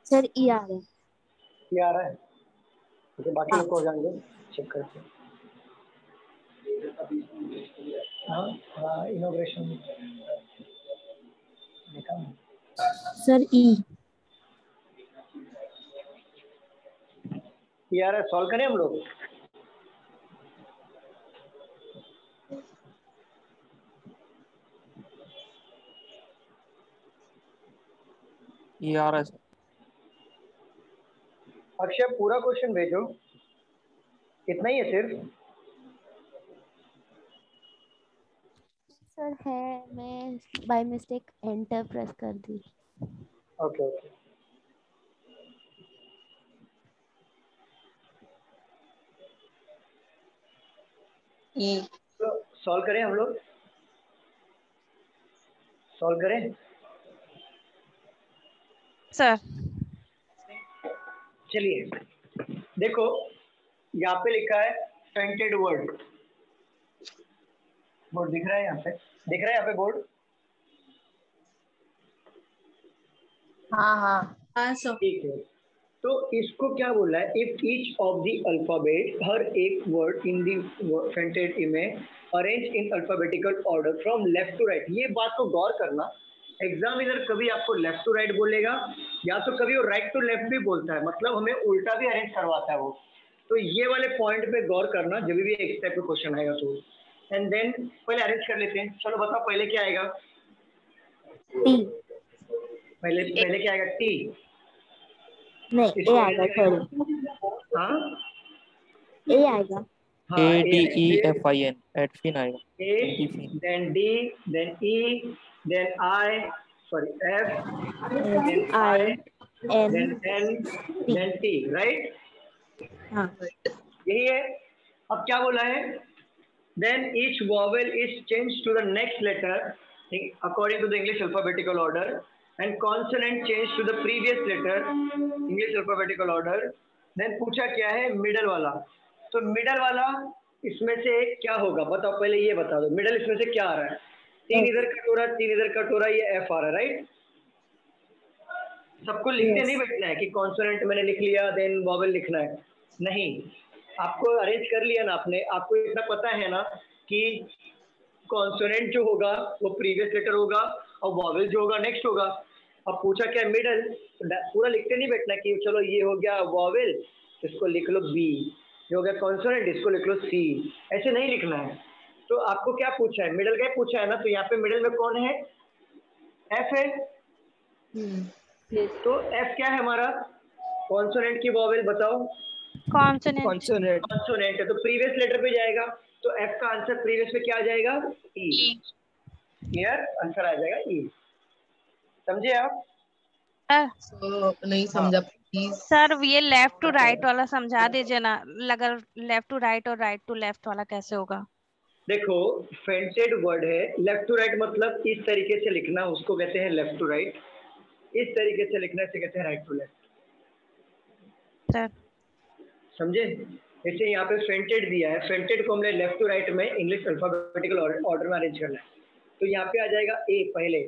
सर ई आ रहा है। ई आ रहा है, ओके। बाकी लोग को जाएंगे चेक करते हैं। हाँ हाँ, इनोग्रेशन देखा सर ई आ रहा है। सॉल्व करें हम लोग। ये आ रहा है। अक्षय पूरा क्वेश्चन भेजो, इतना ही है सिर्फ। सर है, मैं बाय मिस्टेक एंटर प्रेस कर दी। Okay okay. ई तो सॉल्व करें हम लोग, सॉल्व करें सर। चलिए देखो, यहाँ पे लिखा है फेंटेड वर्ड। बोर्ड दिख रहा है यहाँ पे, दिख रहा है यहाँ पे बोर्ड। हाँ हाँ हाँ सर। ठीक है, तो इसको क्या बोला है, if each of the alphabet, हर एक वर्ड इन दी फेंटेड में arrange in alphabetical order from left to right. ये बात को गौर करना, एग्जामिनर कभी आपको लेफ्ट टू राइट बोलेगा या तो कभी वो राइट टू लेफ्ट भी बोलता है, मतलब हमें उल्टा भी अरेंज करवाता है वो। तो ये वाले पॉइंट पे गौर करना जब भी एक टाइप का क्वेश्चन आएगा तो। एंड देन पहले अरेंज कर लेते हैं। चलो बताओ पहले क्या आएगा। पहले पहले क्या आएगा, टी। नहीं ए आएगा, सॉरी हाँ ए आएगा। ADEFIN एडफिन आएगा। A, then D, then E, then I, sorry F, then I, then N, then T, right? हाँ यही है। अब क्या बोला है, then each vowel is changed to the next letter according to the English alphabetical order and consonant changed to the previous letter English alphabetical order। then पूछा क्या है, मिडल वाला। तो मिडल वाला इसमें से क्या होगा बताओ, पहले ये बता दो मिडल इसमें से क्या आ रहा है। तीन इधर कट हो रहा है, तीन इधर कट हो रहा है, ये एफ आ रहा है, राइट। सबको लिखते नहीं बैठना है कि कॉन्सोनेंट मैंने लिख लिया देन वॉवेल लिखना है, नहीं। आपको अरेंज कर लिया ना आपने, आपको इतना पता है ना कि कॉन्सोनेंट जो होगा वो प्रीवियस लेटर होगा और वॉवेल जो होगा नेक्स्ट होगा। अब पूछा क्या मिडल, पूरा लिखते नहीं बैठना कि चलो ये हो गया वॉवेल, इसको लिख लो बी, ये हो गया कॉन्सोनेंट, इसको लिख लो सी, ऐसे नहीं लिखना है। तो आपको क्या पूछा है, मिडल का पूछा है ना, तो यहाँ पे मिडल में कौन है, एफ है। तो एफ क्या है हमारा, कॉन्सोनेंट की वॉवेल बताओ। कॉन्सोनेंट। कॉन्सोनेंट है तो प्रीवियस लेटर पे जाएगा, तो एफ का आंसर प्रीवियस में क्या आ जाएगा, ई। क्लियर, आंसर आ जाएगा ई। समझे आप? नहीं समझा प्लीज। सर ये लेफ्ट टू राइट वाला समझा दीजिए ना, अगर लेफ्ट टू राइट और राइट टू लेफ्ट वाला कैसे होगा। देखो फेंटेड वर्ड है, लेफ्ट टू राइट मतलब इस तरीके से लिखना, उसको कहते हैं लेफ्ट टू राइट। इस तरीके से लिखने से कहते हैं राइट टू लेफ्ट। सर समझे? जैसे यहाँ पे फेंटेड दिया है, फेंटेड को हमने लेफ्ट टू राइट में इंग्लिश अल्फाबेटिकल ऑर्डर में अरेंज करना है। तो यहाँ पे आ जाएगा ए पहले,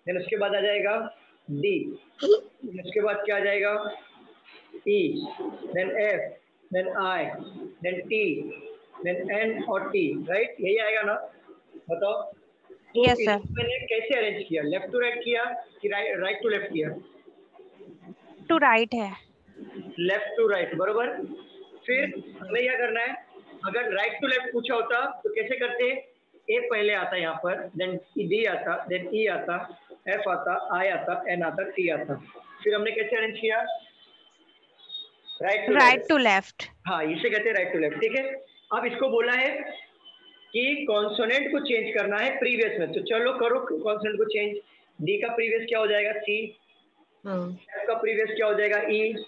देन उसके बाद आ जाएगा डी, उसके बाद क्या आ जाएगा E, then F, then I, then T, then N और टी, राइट? यही आएगा ना? बताओ। तो यस सर। इसको मैंने कैसे अरेंज किया? लेफ्ट टू राइट किया कि राइट टू लेफ्ट किया? टू राइट है। लेफ्ट टू राइट, बरोबर। फिर हमें क्या करना है? अगर राइट टू लेफ्ट पूछा होता तो कैसे करते? ए पहले आता यहाँ पर, देन डी आता, देन ई आता, एफ आता, आई आता, एन आता, टी आता। फिर हमने कैसे अरेंज किया? Right to left. हाँ, इसे कहते हैं राइट टू लेफ्ट। ठीक है, अब इसको बोला है कि कॉन्सोनेंट को चेंज करना है प्रीवियस में। तो चलो करो कॉन्सोनेंट को चेंज। डी का प्रीवियस क्या हो जाएगा? सी। एफ का प्रीवियस क्या हो जाएगा? ई।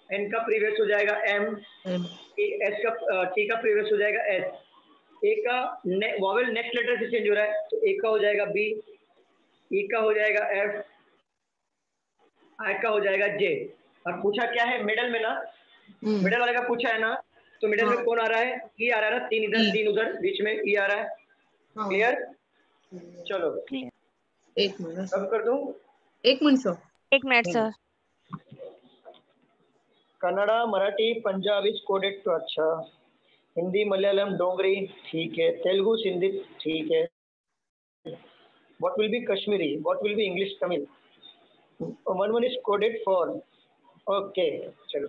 एन का प्रीवियस हो जाएगा एम। एस का टी का प्रीवियस हो जाएगा एस। ए का वॉवेल नेक्स्ट लेटर से चेंज हो रहा है, तो ए का हो जाएगा बी, ई का हो जाएगा एफ, आई का हो जाएगा जे। और पूछा क्या है? मिडल में ना, मिडल वाले का पूछा है ना, तो मिडल में कौन आ रहा है? ई आ रहा है ना, तीन इधर तीन उधर, बीच में ई आ रहा है। क्लियर? चलो एक मिनट कब कर दूं? एक मिनट सर। एक minute sir. Kannada, Marathi, Punjabi coded तो अच्छा, हिंदी, मलयालम, डोंगरी ठीक है, तेलुगु, सिंधी ठीक है। What will be Kashmiri? What will be English, Tamil? One is coded for. Okay, चलो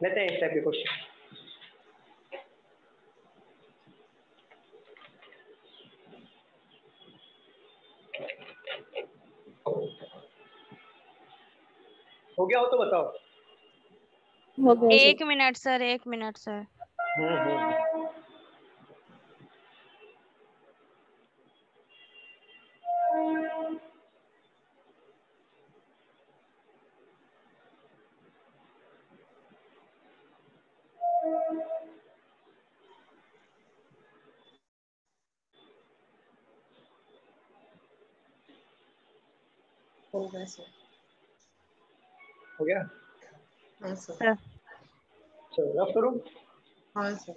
लेते हैं इस टाइप के क्वेश्चन। हो गया हो तो बताओ। एक मिनट सर, एक मिनट सर। हो गया सर। हो गया? हाँ सर। चलो रफ करूं? हाँ सर।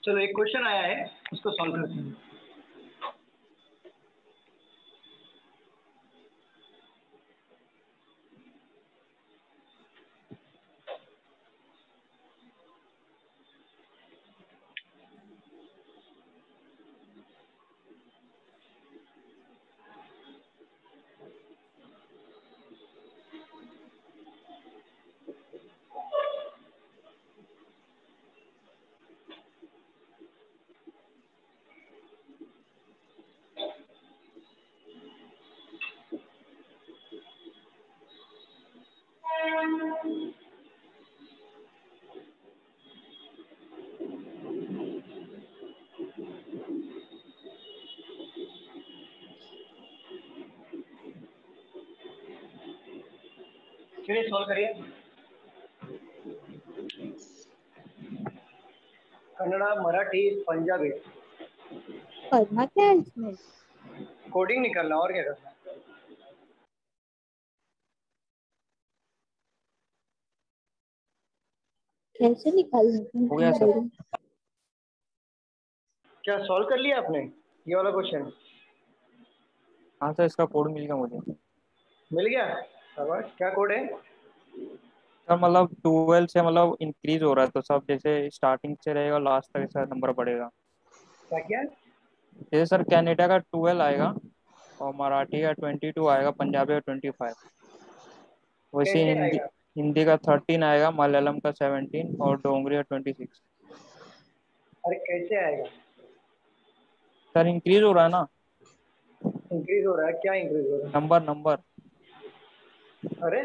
चलो एक क्वेश्चन आया है, उसको सॉल्व करते हैं। चलिए सॉल्व करिए। कन्नड़ा, मराठी, पंजाबी। करना क्या है इसमें? कोडिंग निकालना, और क्या करना? कैसे निकालना? हो गया सर। क्या सॉल्व कर लिया आपने ये वाला क्वेश्चन? हाँ सर, इसका कोड मिल गया मुझे। मिल गया? शाबाश। क्या कोड है? सर मतलब 12 से मतलब इंक्रीज हो रहा है, तो सब जैसे स्टार्टिंग से रहेगा लास्ट तक ऐसा नंबर बढ़ेगा। क्या क्या? जैसे सर कनाडा का 12 आएगा और मराठी का 22 आएगा, पंजाबी का 25। वैसे कैसे हिंदी आएगा? हिंदी का 13 आएगा, मलयालम का 17 और डोंगरी का 26। अरे कैसे आएगा? सर इंक्रीज हो रहा है ना, इंक्रीज हो रहा है? क्या इंक्रीज हो रहा नंबर। अरे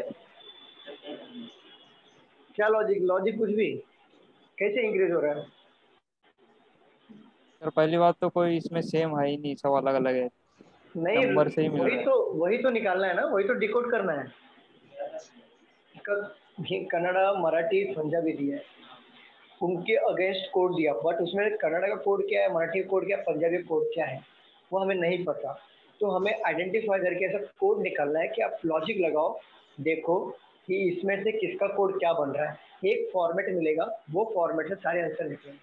क्या लॉजिक कुछ भी? कैसे इंक्रीज हो रहा है? सर पहली बात तो कोई इसमें सेम है ही नहीं, सब अलग अलग है, नहीं, नंबर से ही मिल रहा है। वही तो निकालना है ना, वही तो डिकोड करना है। ये कन्नड़ा मराठी पंजाबी दिया है, उनके अगेंस्ट कोड दिया, बट उसमें कन्नड़ा का कोड क्या है, मराठी का कोड क्या है, पंजाबी का कोड क्या है वो हमें नहीं पता। तो हमें आइडेंटिफाई करके ऐसा कोड निकालना है कि आप लॉजिक लगाओ, देखो कि इसमें से किसका कोड क्या बन रहा है, एक फॉर्मेट मिलेगा, वो फॉर्मेट से सारे आंसर निकलेंगे।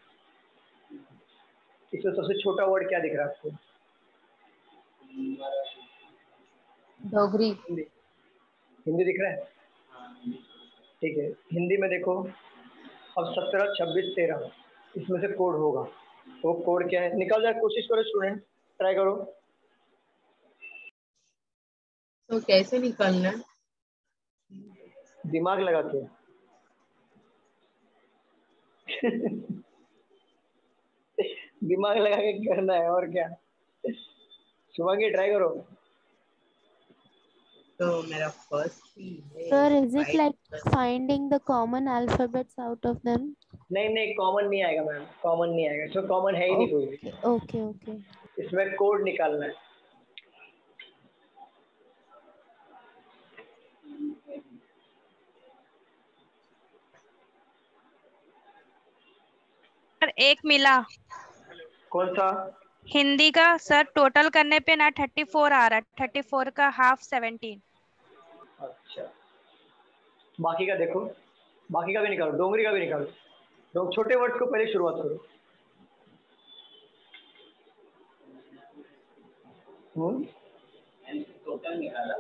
इसमें सबसे छोटा वर्ड क्या दिख रहा है आपको? डोगरी। हिंदी, हिंदी दिख रहा है? ठीक है, हिंदी में देखो, अब 17, 26, 13 इसमें से कोड होगा, तो कोड क्या है निकाल जाए, कोशिश करो स्टूडेंट, ट्राई करो। तो कैसे निकालना है? दिमाग लगा के दिमाग लगा के करना है, और क्या। शुभांगी ट्राई करो। तो मेरा first Sir, is it like finding the common alphabets out of them? नहीं नहीं, कॉमन नहीं आएगा मैम, कॉमन नहीं आएगा, इसमें कॉमन है ही नहीं कोई भी। Okay, okay. इसमें कोड निकालना है। सर एक मिला। कौन सा? हिंदी का सर टोटल करने पे ना 34 आ रहा है, 34 का हाफ 17। अच्छा, बाकी का देखो, बाकी का भी निकालो, डोंगरी का भी निकालो। छोटे वर्ड्स को पहले शुरुआत करो। टोटल निकाला,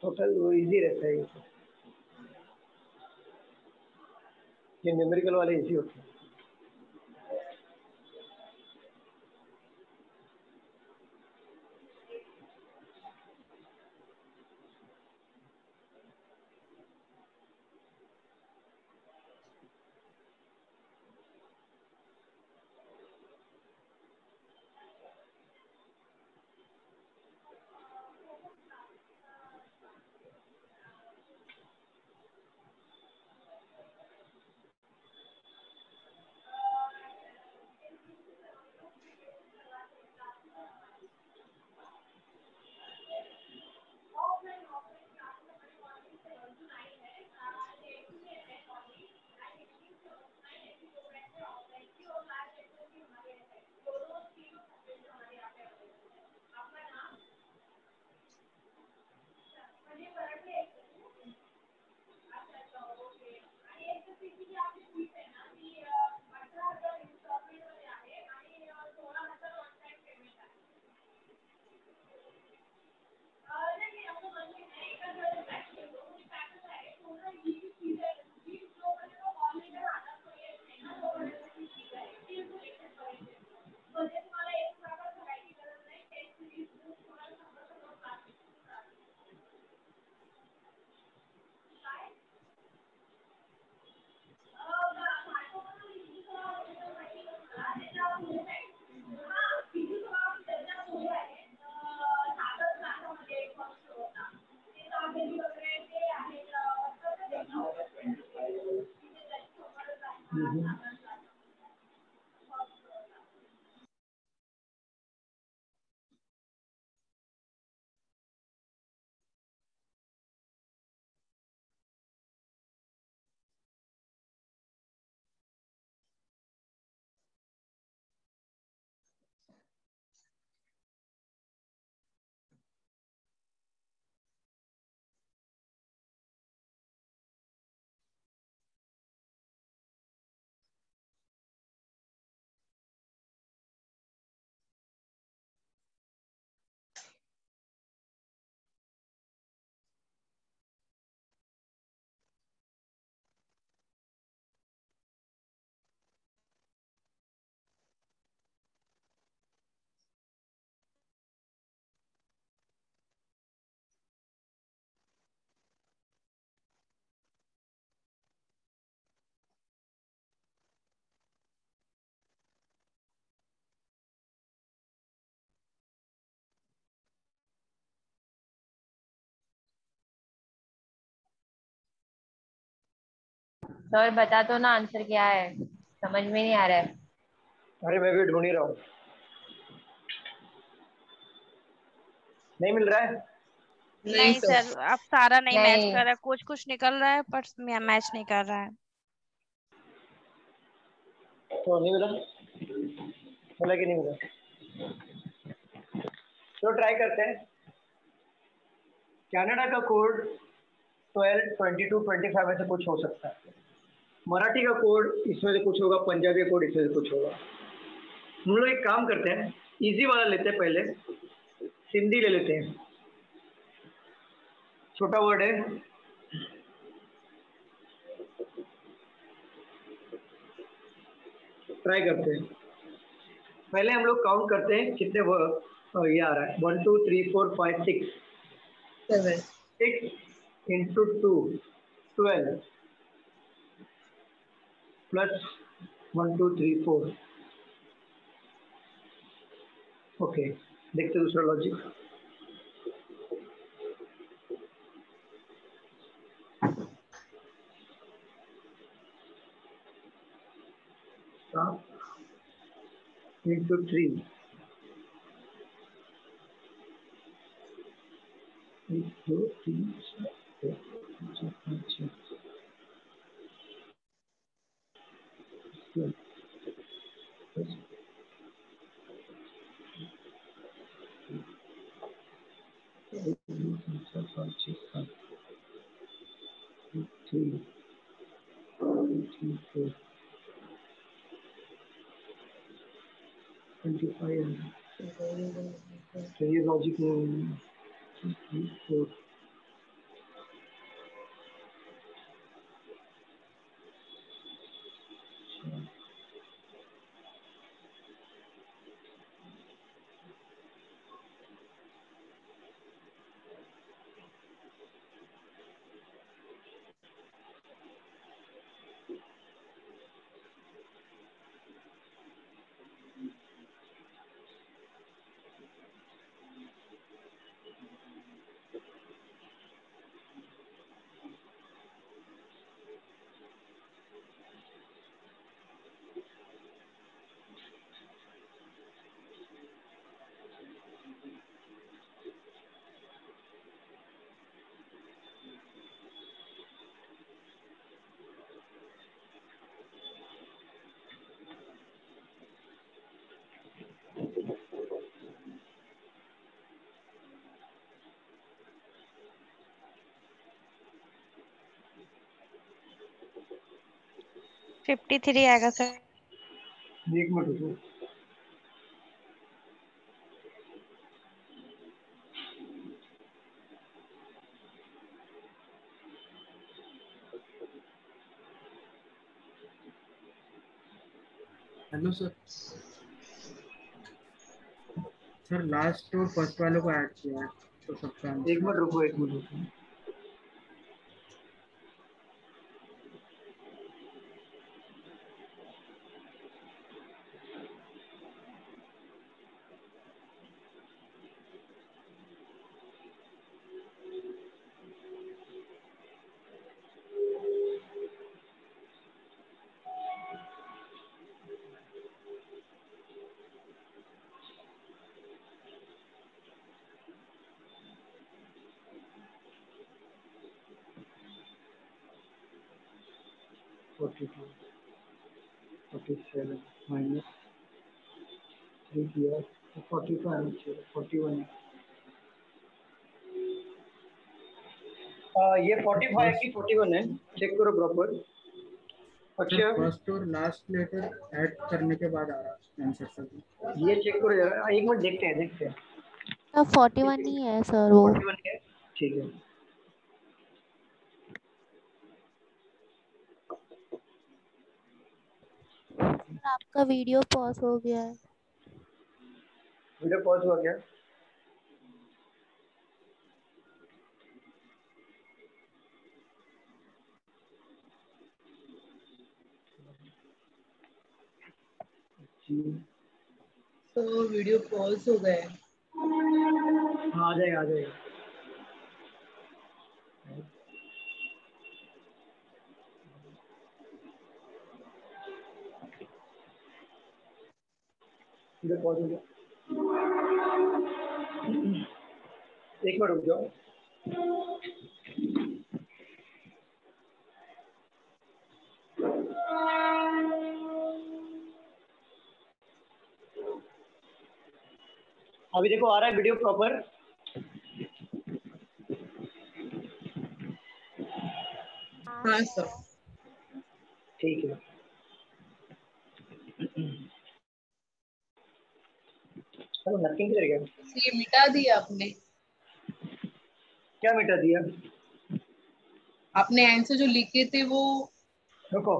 टोटल वो इजी रहता है, ये न्यूमेरिकल वाले इजी होते हैं। सर बता दो ना आंसर क्या है, समझ में नहीं आ रहा है। अरे मैं भी ढूंढ ही रहा हूँ, नहीं मिल रहा है। नहीं सर, अब सारा नहीं मैच नहीं। कर रहा है, कुछ कुछ निकल रहा है पर मैच नहीं कर रहा है। तो नहीं मिला, मिला कि नहीं मिला? तो ट्राई करते हैं। कनाडा का कोड 12, 22, 25 ऐसे कुछ हो सकता है। मराठी का कोड इसमें से कुछ होगा, पंजाबी का कोड इसमें से कुछ होगा। हम लोग एक काम करते हैं, इजी वाला लेते हैं पहले, सिंधी ले लेते हैं। छोटा वर्ड है, ट्राई करते हैं। पहले हम लोग काउंट करते हैं कितने वर्ड ये आ रहा है। 1 2 3 4 5 6 7 6 into 2 12 plus 1 2 3 4। ओके, देखते हैं दूसरा लॉजिक। into 3 1 2 3 4 5 6 7 तो ये लॉजिक में 3 4 53 आएगा सर। एक मिनट रुको। Hello sir. सर लास्ट और फर्स्ट वाले को ऐड किया है तो सबका एक मिनट रुको, एक मिनट रुको। -42 47 -3 दिया, 45 41 है। ये 45 है कि 41 है, चेक करो प्रॉपर। अच्छा, फर्स्ट और लास्ट लेटर ऐड करने के बाद आ रहा है आंसर सर। ये चेक करो जरा, एक मिनट देखते हैं। 41 ही है सर वो। 41 है, ठीक है। सर आपका वीडियो पॉज हो गया है। वीडियो पॉज हो गया। तो वीडियो पॉज हो गया है। हाँ, आ जाएगा आ जाएगा। वीडियो पॉज हो गया। एक मिनट रुक जाओ। अभी देखो आ रहा है वीडियो प्रॉपर? हाँ सर। ठीक है। चलो नथिंग कर गया। ये मिटा दिया आपने? क्या मिटा दिया? आपने आंसर जो लिखे थे वो। रुको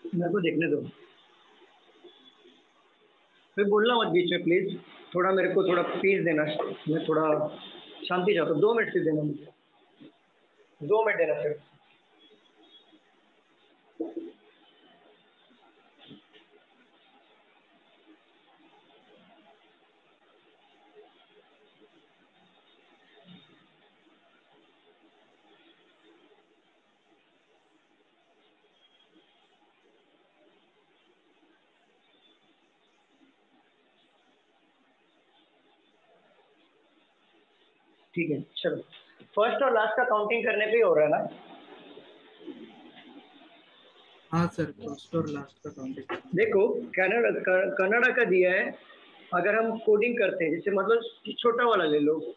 मेरे को देखने दो, फिर बोलना मत बीच में प्लीज। थोड़ा मेरे को थोड़ा पीस देना, मैं थोड़ा शांति चाहता हूँ। 2 मिनट से देना मुझे, 2 मिनट देना सिर्फ। ठीक है चलो, फर्स्ट और लास्ट का काउंटिंग करने पे ही हो रहा है ना? हाँ सर, फर्स्ट और लास्ट का काउंटिंग। देखो कन्नड़ा का दिया है, अगर हम कोडिंग करते हैं जैसे मतलब छोटा वाला ले लो,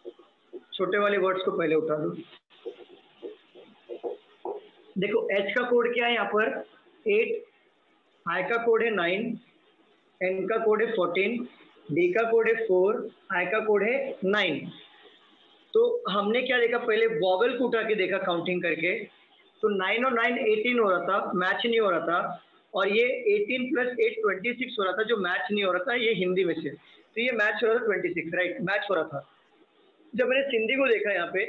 छोटे वाले वर्ड्स को पहले उठा लो। देखो एच का कोड क्या है यहाँ पर 8, आई का कोड है 9, एन का कोड है 14, डी का कोड है 4, आई का कोड है 9। तो हमने क्या देखा, पहले वॉवल को उठा के देखा काउंटिंग करके, तो 9 और 9 18 हो रहा था, मैच नहीं हो रहा था। और ये 18 + 8 26 हो रहा था, जो मैच नहीं हो रहा था ये हिंदी में से, तो ये मैच हो रहा था 26, राइट, मैच हो रहा था। जब मैंने सिंधी को देखा यहाँ पे,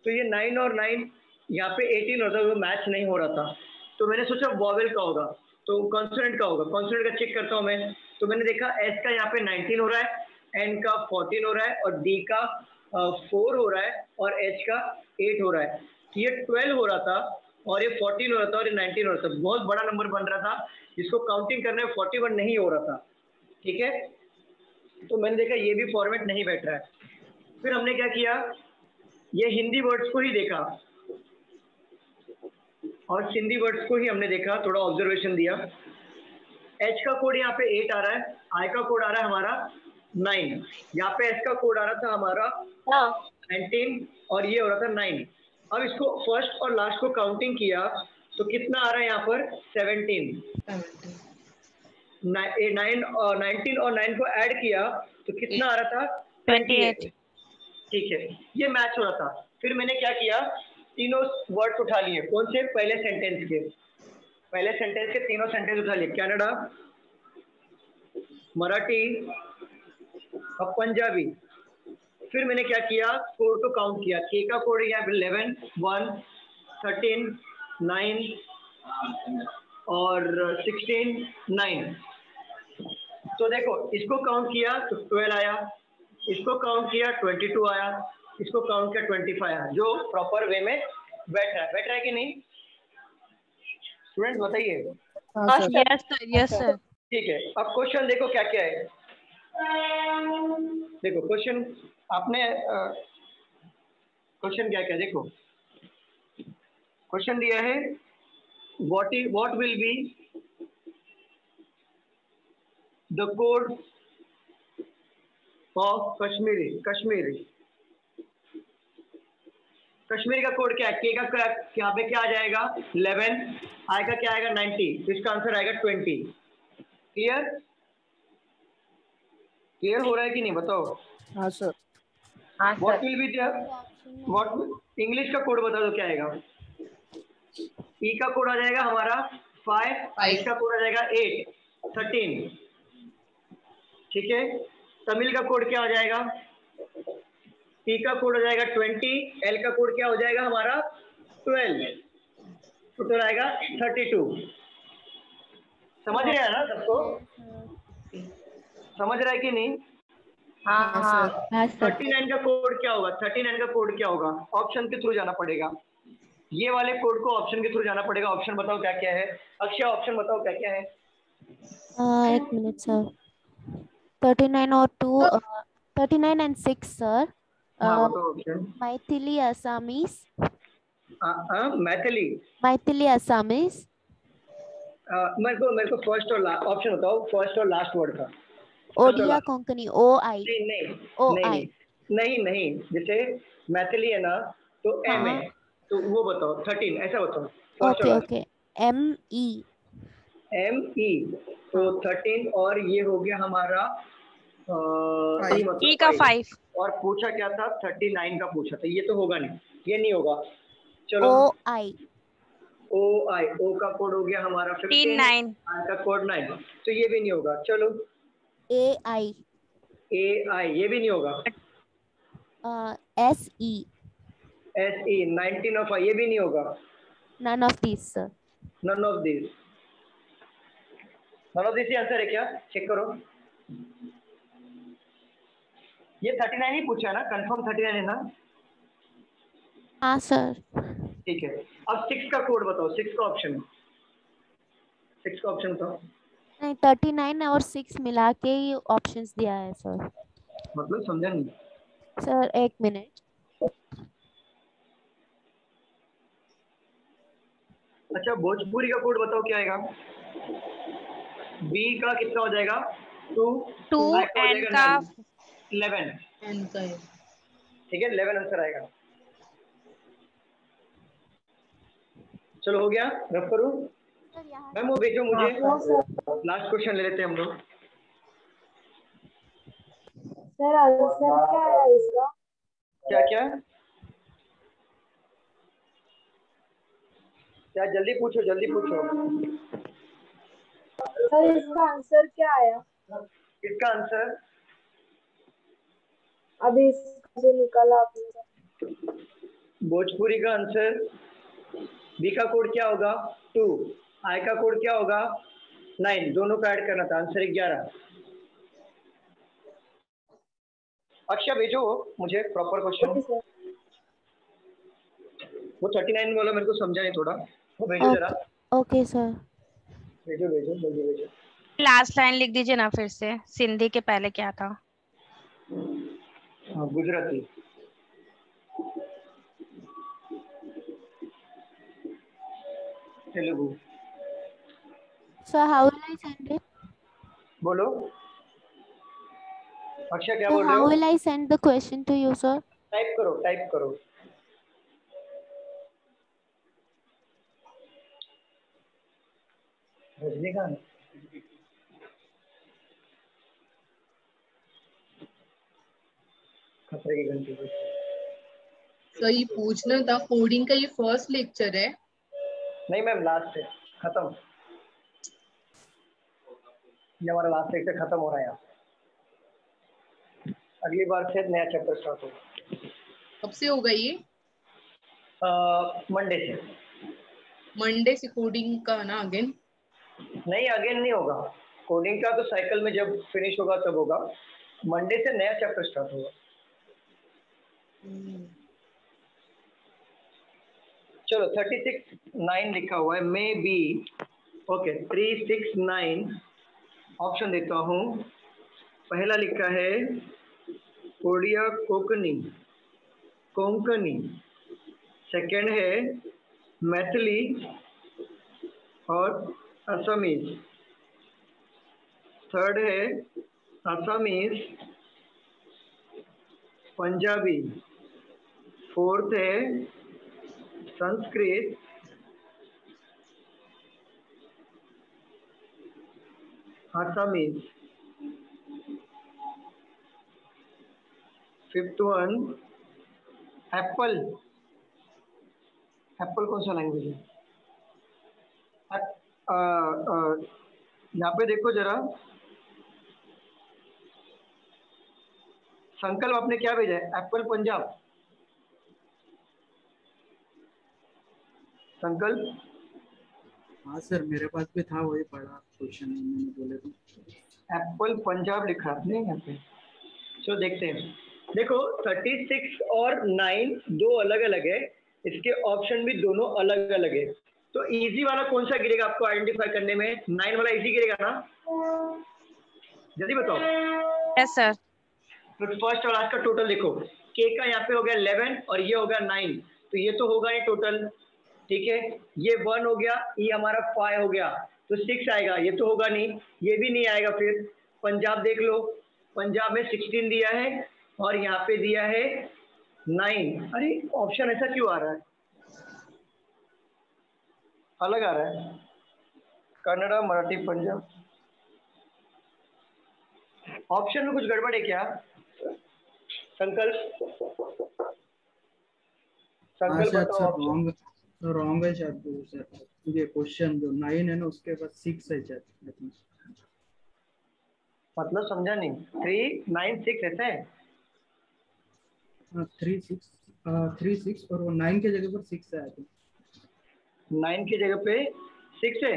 तो ये 9 और 9 यहाँ पे 18 होता है, वो मैच नहीं हो रहा था। तो मैंने सोचा वॉवेल का होगा, तो कॉन्सोनेंट का होगा, कॉन्सोनेंट का चेक करता हूँ मैं। तो मैंने देखा एस का यहाँ पे 19 हो रहा है, एन का 14 हो रहा है, और डी का 4 हो रहा है, और एच का 8 हो रहा है। तो ये 12 हो रहा था, और ये 14 हो रहा था, और ये 19 हो रहा था। बहुत बड़ा नंबर बन रहा था, जिसको काउंटिंग करने में 41 नहीं हो रहा था। ठीक है, तो मैंने देखा ये भी फॉर्मेट नहीं बैठ रहा है। फिर हमने क्या किया, ये हिंदी वर्ड्स को ही देखा और सिंधी वर्ड्स को ही हमने देखा, थोड़ा ऑब्जर्वेशन दिया। एच का कोड यहाँ पे 8 आ रहा है, आई का कोड आ रहा है हमारा 9, यहाँ पे एस का कोड आ रहा था हमारा 19, और ये हो रहा था 9। अब इसको फर्स्ट और लास्ट को काउंटिंग किया तो कितना आ रहा है यहाँ पर 17। 19 और 9 को ऐड किया तो कितना आ रहा था 28। ठीक है, ये मैच हो रहा था। फिर मैंने क्या किया, तीनों वर्ड्स उठा लिए। कौन से? पहले सेंटेंस के, पहले सेंटेंस के तीनों सेंटेंस उठा लिए, कन्नड़ा, मराठी और पंजाबी। फिर मैंने क्या किया, कोड को काउंट किया। के का कोड यहाँ पे 11, 1, 13, 9 और 16, 9। तो देखो इसको काउंट किया तो 12 आया, इसको काउंट किया 22 आया, इसको काउंट किया 25 आया, जो प्रॉपर वे में बैठ रहा है कि नहीं? स्टूडेंट बताइए। Yes sir, yes sir. ठीक है, अब क्वेश्चन देखो क्या क्या है। देखो क्वेश्चन आपने क्वेश्चन क्या क्या देखो, क्वेश्चन दिया है what will be the code of Kashmiri. Kashmiri का कोड क्या है? के का यहाँ पे क्या आ जाएगा 11, आई का क्या आएगा 90, तो इसका आंसर आएगा 20। क्लियर हो रहा है कि नहीं बताओ? हाँ sir. What will be what English का कोड बता दो क्या आएगा? ई का कोड आ जाएगा हमारा 5, एच का कोड आ जाएगा 8, 13। ठीक है, तमिल का कोड क्या हो जाएगा? टी का कोड हो जाएगा 20, एल का कोड क्या हो जाएगा हमारा 12, टोटल आएगा 32। समझ रहे हैं ना सबको? समझ रहा है कि नहीं? हाँ। 39 का कोड क्या होगा? 39 का कोड क्या होगा? ऑप्शन के थ्रू जाना पड़ेगा, ये वाले कोड को ऑप्शन के थ्रू जाना पड़ेगा। ऑप्शन बताओ क्या क्या है? अक्षय ऑप्शन बताओ क्या क्या है? 1 मिनट सर। 39 और 2 39 and 6 sir. हाँ बताओ option. Maithili Assamese. Maithili Assamese. मेरे को फर्स्ट और लास्ट ऑप्शन बताओ, फर्स्ट और लास्ट वर्ड का। ओडिया कोंकणी OI नहीं OI नहीं नहीं, जैसे मैथिली है ना तो M हाँ है, तो वो बताओ 13 ऐसा बताओ फर्स्ट ओके वाला ओके ME ME, तो 13 और ये हो गया हमारा E मतलब ई का 5 और पूछा क्या था 39 का पूछा था, ये तो होगा नहीं, ये नहीं होगा। चलो OI OI, O का कोड हो गया हमारा 15, 9 I का कोड 9, तो ये भी नहीं होगा। चलो AI AI, ये भी नहीं होगा। SE SE 19 ऑफ ये भी नहीं होगा। none of these sir none of this, none of this ही आंसर है क्या? चेक करो। ये 39 ही पूछा है ना, कंफर्म 39 है ना? हाँ सर ठीक है, अब 6 का कोड बताओ, 6 का ऑप्शन, 6 का ऑप्शन बताओ। नहीं 39 और 6 मिला के ही ऑप्शंस दिया है सर। मतलब समझा नहीं सर एक मिनट। अच्छा भोजपुरी का कोड बताओ क्या आएगा? बी का कितना हो जाएगा? 2 एन का 11, एन का है। ठीक है 11 आंसर आएगा। चलो हो गया, रफ करूं मैम, वो भेजो मुझे, लास्ट क्वेश्चन ले लेते हैं हम लोग। सर आंसर क्या है इसका? क्या क्या क्या, जल्दी पूछो जल्दी पूछो। सर इसका आंसर क्या आया? इसका आंसर अभी इसका जो निकाला आपने। भोजपुरी का आंसर, बी का कोड क्या होगा 2, आई का कोड क्या होगा 9, दोनों का ऐड करना था, आंसर 11। अक्षा भेजो मुझे प्रॉपर क्वेश्चन, वो 39 वाला मेरे को समझा नहीं थोड़ा, वो भेजो जरा। ओके सर भेजो भेजो जल्दी भेजो। लास्ट लाइन लिख दीजिए ना फिर से, सिंधी के पहले क्या था? हाँ Gujarati. Telugu. Sir how will I send it? बोलो अक्षा क्या So बोल रहे how हो? will I send the question to you sir? Type करो टाइप करो। रजनीकांत खतरे की घंटी। सर ये पूछना था, कोडिंग का ये फर्स्ट लेक्चर है? नहीं मैम लास्ट है, खत्म, ये हमारा लास्ट लेक्चर खत्म हो रहा है यहाँ, अगली बार से नया चैप्टर स्टार्ट होगा। कब से होगा ये? मंडे से। मंडे से कोडिंग का ना अगेन? नहीं अगेन नहीं होगा, कोडिंग का तो साइकिल में जब फिनिश होगा तब होगा, मंडे से नया चैप्टर स्टार्ट होगा। चलो 36(9) लिखा हुआ है, मे बी ओके 369 ऑप्शन देता हूँ। पहला लिखा है ओडिया कोंकणी, कोंकणी, सेकंड है मैथिली और असमीज, थर्ड है असमीज पंजाबी, फोर्थ है Sanskrit, Assamese, fifth one Apple, Apple कौन सा लैंग्वेज है? यहाँ पे देखो जरा, संकल्प आपने क्या भेजा है? एप्पल पंजाब, संकल्प। हाँ सर मेरे पास भी था, वही पढ़ा क्वेश्चन मैंने बोले तो। एप्पल पंजाब लिखा आपने यहाँ पे, चलो देखते हैं। देखो 36 और 9 दो अलग अलग है, इसके ऑप्शन भी दोनों अलग अलग है, तो इजी वाला कौन सा गिरेगा आपको आइडेंटिफाई करने में? 9 वाला इजी गिरेगा ना? जल्दी बताओ। Yes sir. तो फर्स्ट और लास्ट का टोटल देखो, के का यहाँ पे हो गया 11 और ये हो गया 9, तो ये तो होगा नहीं टोटल, ठीक है, ये 1 हो गया, ये हमारा 5 हो गया, तो 6 आएगा, ये तो होगा नहीं, ये भी नहीं आएगा, फिर पंजाब देख लो, पंजाब में 16 दिया है और यहाँ पे दिया है 9। अरे ऑप्शन ऐसा क्यों आ रहा है, अलग आ रहा है, कन्नड़ा मराठी पंजाब, ऑप्शन में कुछ गड़बड़ है क्या? संकल्प संकल्प शायद बताओ सर ऑप्शन। रॉन्ग है शायद वो सर, ये क्वेश्चन जो 9 है ना उसके बाद 6 है शायद, I think। मतलब समझा नहीं, 3 9 6 ऐसा है? 3 6 और वो 9 के जगह पर 6 है I think। 9 की जगह पे 6 है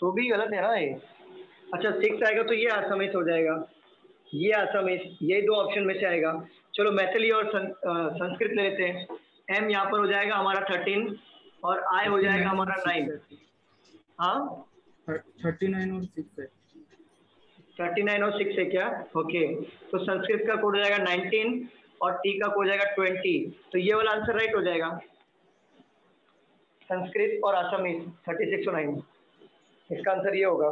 तो भी गलत है ना ये। अच्छा 6 आएगा तो ये आसामीज हो जाएगा, ये आसामीज, ये दो ऑप्शन में से आएगा। चलो मैथिली और संस्कृत ले लेते हैं। एम यहाँ पर हो जाएगा हमारा 13 और आई हो जाएगा हमारा 9। हाँ 39 और 6 है। 39 और 6 है क्या? ओके, तो संस्कृत का कोड हो जाएगा 19 और टी का कोड हो जाएगा 20। तो ये वाला आंसर राइट हो जाएगा, संस्कृत और आसामीज 36 और 9, इसका आंसर ये होगा।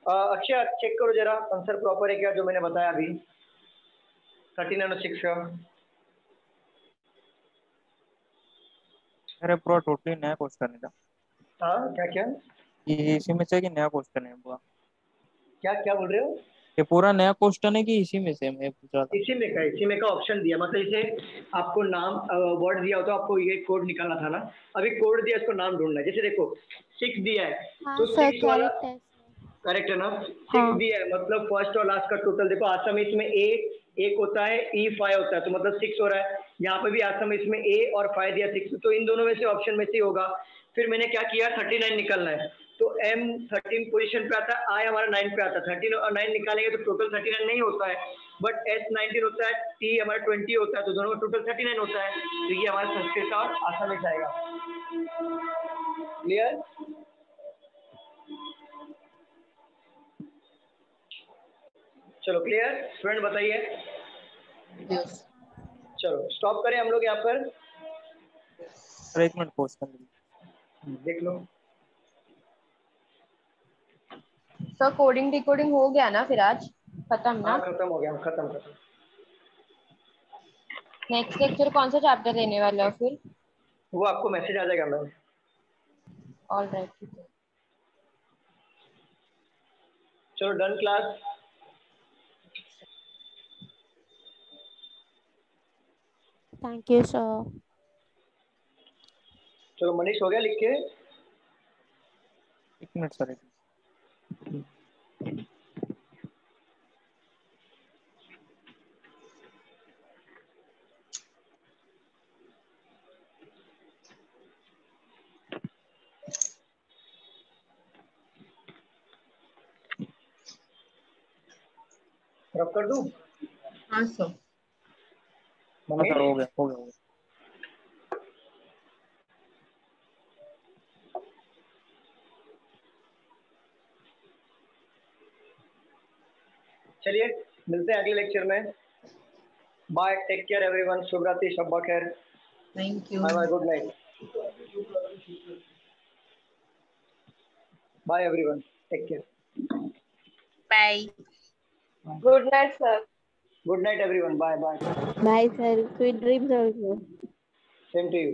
अच्छा चेक करो जरा आंसर प्रॉपर है क्या जो मैंने बताया अभी 39 और 6 का। अरे पूरा टोटली नया क्वेश्चन है। हाँ क्या क्या ये इसी में से कि नया क्वेश्चन है पूरा? क्या क्या बोल रहे हो? ये पूरा नया क्वेश्चन है कि इसी में से मैं पूछ रहा था? इसी में का ऑप्शन दिया, मतलब इसे आपको नाम वर्ड दिया होता, आपको ये कोड निकालना था ना, अभी कोड दिया, इसको नाम ढूंढना है। जैसे देखो 6 दिया है तो 6 वाला करेक्ट है ना, 6 दिया है मतलब फर्स्ट और लास्ट का टोटल देखो। आसामीज में ए एक होता है, ई 5 होता है, तो मतलब 6 हो रहा है। यहाँ पे भी आसामीज में ए और 5 दिया 6, तो इन दोनों में से ऑप्शन में से होगा। फिर मैंने क्या किया 39 निकालना है, तो एम 13 पोजीशन पे आता है, आई हमारा 9 पे आता है। 13 और 9 निकालेंगे तो टोटल 39 नहीं होता है, बट एस 19 होता है, टी हमारा 20 होता है, तो दोनों का टोटल 39 होता है। तो ये हमारा संस्कृत और आसामीज आएगा। क्लियर? चलो क्लियर स्टूडेंट बताइए। चलो स्टॉप करें हम लोग यहाँ पर। अरे एक मिनट क्वेश्चन देख लो। सर कोडिंग डिकोडिंग हो गया ना फिर आज खत्म ना? हाँ खत्म हो गया, खत्म। नेक्स्ट लेक्चर कौन सा चैप्टर लेने वाले हो फिर? वो आपको मैसेज आ जाएगा मैम। All right. चलो done class. Thank you sir. चलो मनीष हो गया लिख के? एक मिनट सर। रब कर दूं? हाँ सर। सर हो गया। चलिए मिलते हैं अगले लेक्चर में। बाय, टेक केयर एवरीवन, शुभ रात्रि, शब्बा खैर। Thank you. Bye, good night. Bye everyone, take care. Bye. Good night sir. Good night everyone, bye bye. Bye, sir. Sweet dreams also. Same to you.